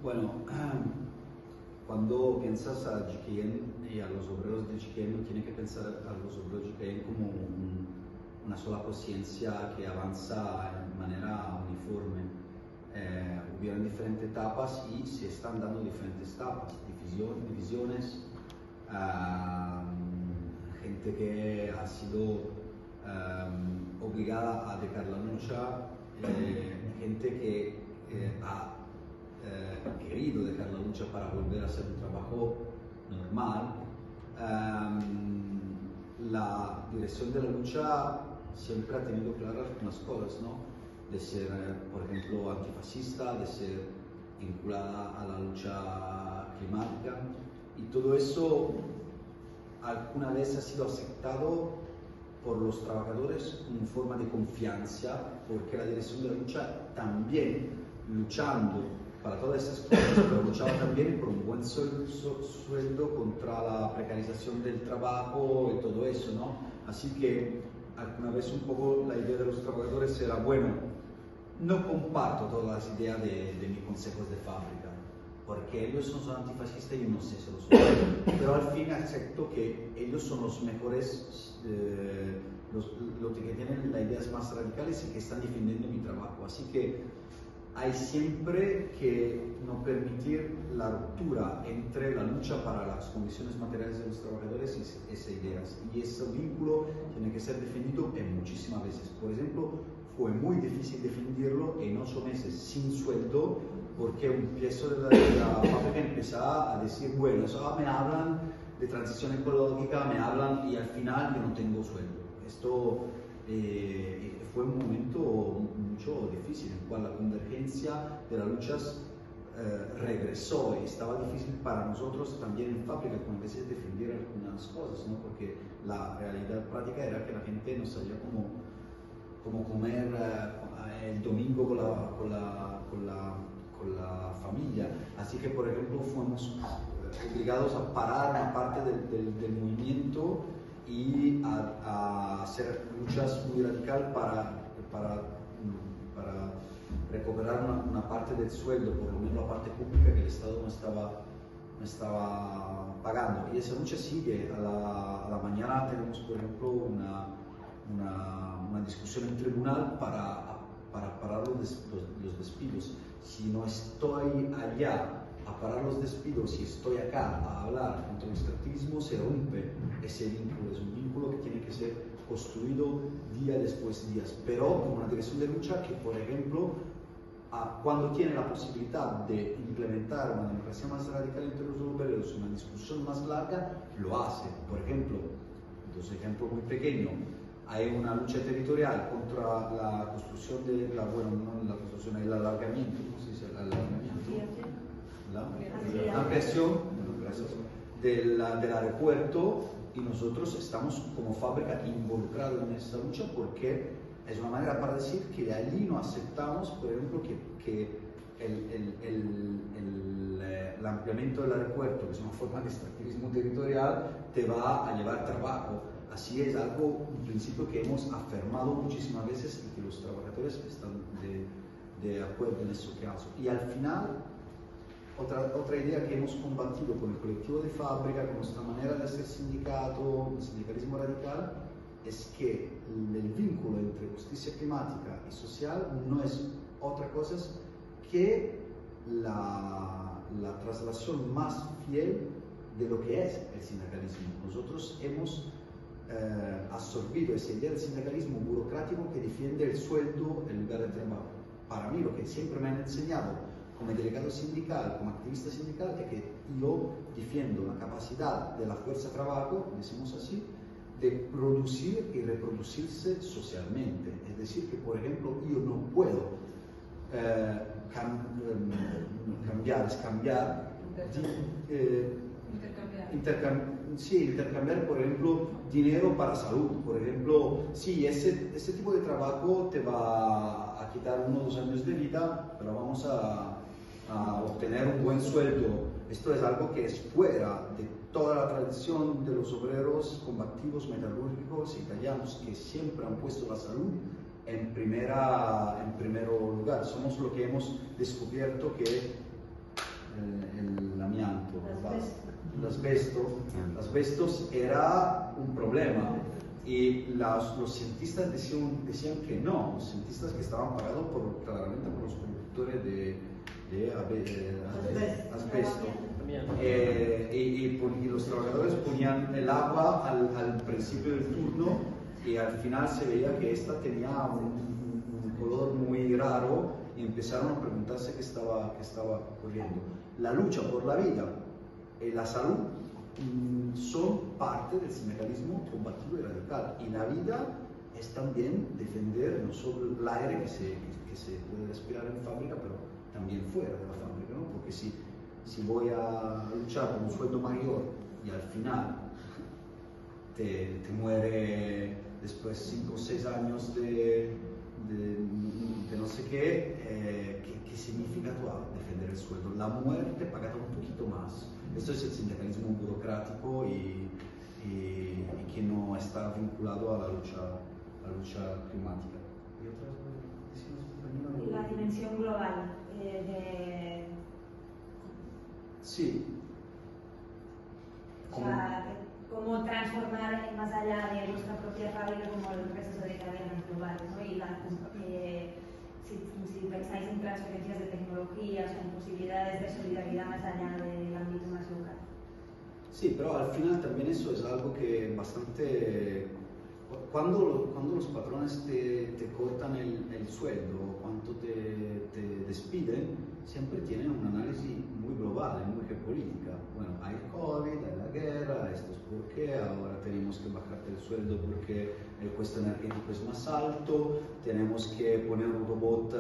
C: Bueno, cuando piensas a GKN y a los obreros de GKN, no tienes que pensar a los obreros de GKN como una sola conciencia que avanza de manera uniforme. Hubieron diferentes etapas y se están dando diferentes etapas, divisiones, gente que ha sido obligada a dejar la lucha, gente que ha querido dejar la lucha para volver a hacer un trabajo normal. La dirección de la lucha siempre ha tenido claras unas cosas, ¿no? De ser, por ejemplo, antifascista, de ser vinculada a la lucha climática, y todo eso alguna vez ha sido aceptado por los trabajadores como forma de confianza, porque la dirección de la lucha también luchando para todas esas cosas, pero luchaba también por un buen sueldo contra la precarización del trabajo y todo eso, ¿no? Así que alguna vez un poco la idea de los trabajadores era, bueno, no comparto todas las ideas de mis consejos de fábrica, porque ellos no son antifascistas y yo no sé si lo son, pero al fin acepto que ellos son los mejores, los que tienen las ideas más radicales y que están defendiendo mi trabajo. Así que hay siempre que no permitir la ruptura entre la lucha para las condiciones materiales de los trabajadores y esas ideas. Y ese vínculo tiene que ser defendido en muchísimas veces. Por ejemplo, fue muy difícil defenderlo en 8 meses sin sueldo, porque un piezo de la fábrica empezaba a decir, bueno, eso me hablan de transición ecológica, me hablan y al final yo no tengo sueldo. Esto fue un momento mucho difícil, en el cual la convergencia de las luchas regresó, y estaba difícil para nosotros también en fábrica con veces defender algunas cosas, ¿no? Porque la realidad práctica era que la gente no sabía cómo comer el domingo con la familia. Así que, por ejemplo, fuimos obligados a parar una parte del movimiento y a hacer luchas muy radicales para recuperar una parte del sueldo, por lo menos la parte pública que el Estado no estaba pagando. Y esa lucha sigue. A la mañana tenemos, por ejemplo, una discusión en tribunal para parar los despidos. Si no estoy allá a parar los despidos y estoy acá a hablar contra el extractivismo, se rompe ese vínculo. Es un vínculo que tiene que ser construido día después de días, pero con una dirección de lucha que, por ejemplo, cuando tiene la posibilidad de implementar una democracia más radical entre los obreros, una discusión más larga, lo hace. Por ejemplo, dos ejemplos muy pequeños, hay una lucha territorial contra la construcción de la construcción, el alargamiento, ¿cómo se dice? El alargamiento, la ampliación, gracias, del aeropuerto, y nosotros estamos como fábrica involucrados en esta lucha porque es una manera para decir que de allí no aceptamos, por ejemplo, que el ampliamiento del aeropuerto, que es una forma de extractivismo territorial, te va a llevar trabajo. Así es algo, un principio que hemos afirmado muchísimas veces y que los trabajadores están de acuerdo en eso caso. Y al final, otra idea que hemos combatido con el colectivo de fábrica, con nuestra manera de hacer sindicato, el sindicalismo radical, es que el vínculo entre justicia climática y social no es otra cosa que la traslación más fiel de lo que es el sindicalismo. Nosotros hemos absorbido esa idea del sindicalismo burocrático que defiende el sueldo en lugar de trabajo. Para mí, lo que siempre me han enseñado como delegado sindical, como activista sindical, es que yo defiendo la capacidad de la fuerza de trabajo, decimos así, de producir y reproducirse socialmente. Es decir, que por ejemplo yo no puedo intercambiar, por ejemplo, dinero para salud. Por ejemplo, sí, ese tipo de trabajo te va a quitar 1 o 2 años de vida, pero vamos a obtener un buen sueldo. Esto es algo que es fuera de toda la tradición de los obreros combativos metalúrgicos italianos, que siempre han puesto la salud en primer lugar. Somos lo que hemos descubierto que el amianto, el asbesto era un problema, y los cientistas decían que no. Los cientistas que estaban pagados claramente por los productores de asbesto, y los trabajadores ponían el agua al principio del turno, y al final se veía que esta tenía un color muy raro, y empezaron a preguntarse qué estaba ocurriendo. La lucha por la vida y la salud son parte del sindicalismo combativo y radical, y la vida es también defender no solo el aire que se puede respirar en fábrica, pero también fuera de la fábrica, ¿no? Porque si voy a luchar por un sueldo mayor y al final te muere después 5 o 6 años de no sé qué significa defender el sueldo? La muerte pagada un poquito más. Esto es el sindicalismo burocrático y que no está vinculado a la lucha climática. ¿Y otras?
H: La dimensión global
C: Sí.
H: O sea, cómo transformar más allá de nuestra propia fábrica como el proceso de cadenas globales, ¿no? Y si pensáis en transferencias de tecnologías o en posibilidades de solidaridad más allá del ámbito más local.
C: Sí, pero al final también eso es algo que bastante... Cuando los patrones te cortan el sueldo, cuando te despiden, siempre tienen un análisis muy global, muy geopolítica. Bueno, hay COVID, hay la guerra, esto es por qué, ahora tenemos que bajarte el sueldo porque el costo energético es más alto, tenemos que poner un robot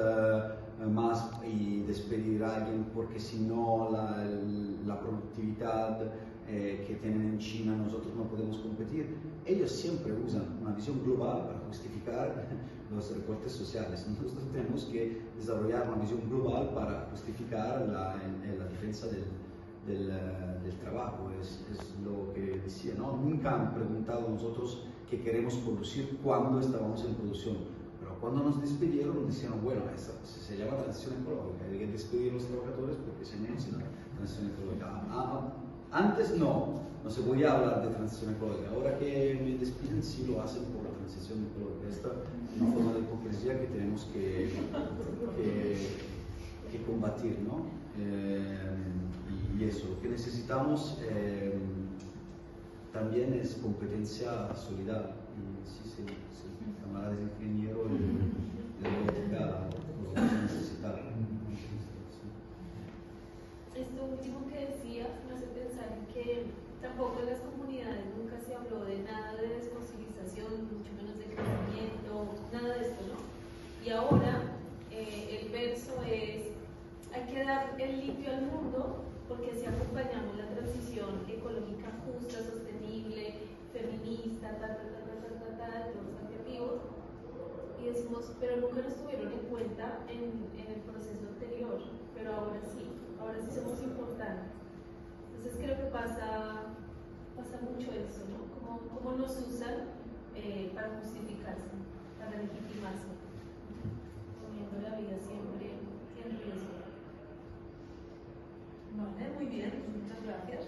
C: más y despedir a alguien porque si no la productividad que tienen en China nosotros no podemos competir. Ellos siempre usan una visión global para justificar los recortes sociales. Nosotros tenemos que desarrollar una visión global para justificar la defensa del trabajo. Es lo que decía, ¿no? Nunca han preguntado a nosotros qué queremos producir cuando estábamos en producción. Pero cuando nos despidieron nos dijeron, bueno, esa se llama transición ecológica, hay que despedir a los trabajadores porque se necesita transición ecológica. Antes no se podía hablar de transición ecológica. Ahora que me despiden, sí lo hacen por la transición ecológica. Esta es una forma de hipocresía que tenemos que combatir, ¿no? Y eso, lo que necesitamos también es competencia solidaria. Y sí, camaradas ingenieros de robótica lo vamos a necesitar.
B: Esto último que decías me hace pensar en que tampoco en las comunidades nunca se habló de nada de desfosilización, mucho menos de Y ahora el verso es, hay que dar el limpio al mundo porque si acompañamos la transición ecológica justa, sostenible, feminista, todos los adjetivos, y decimos, pero nunca nos tuvieron en cuenta en el proceso anterior, pero ahora sí somos importantes. Entonces creo que pasa mucho eso, ¿no? Cómo nos usan para justificarse, para legitimarse, poniendo la vida siempre en riesgo.
H: Vale, muy bien, pues muchas gracias.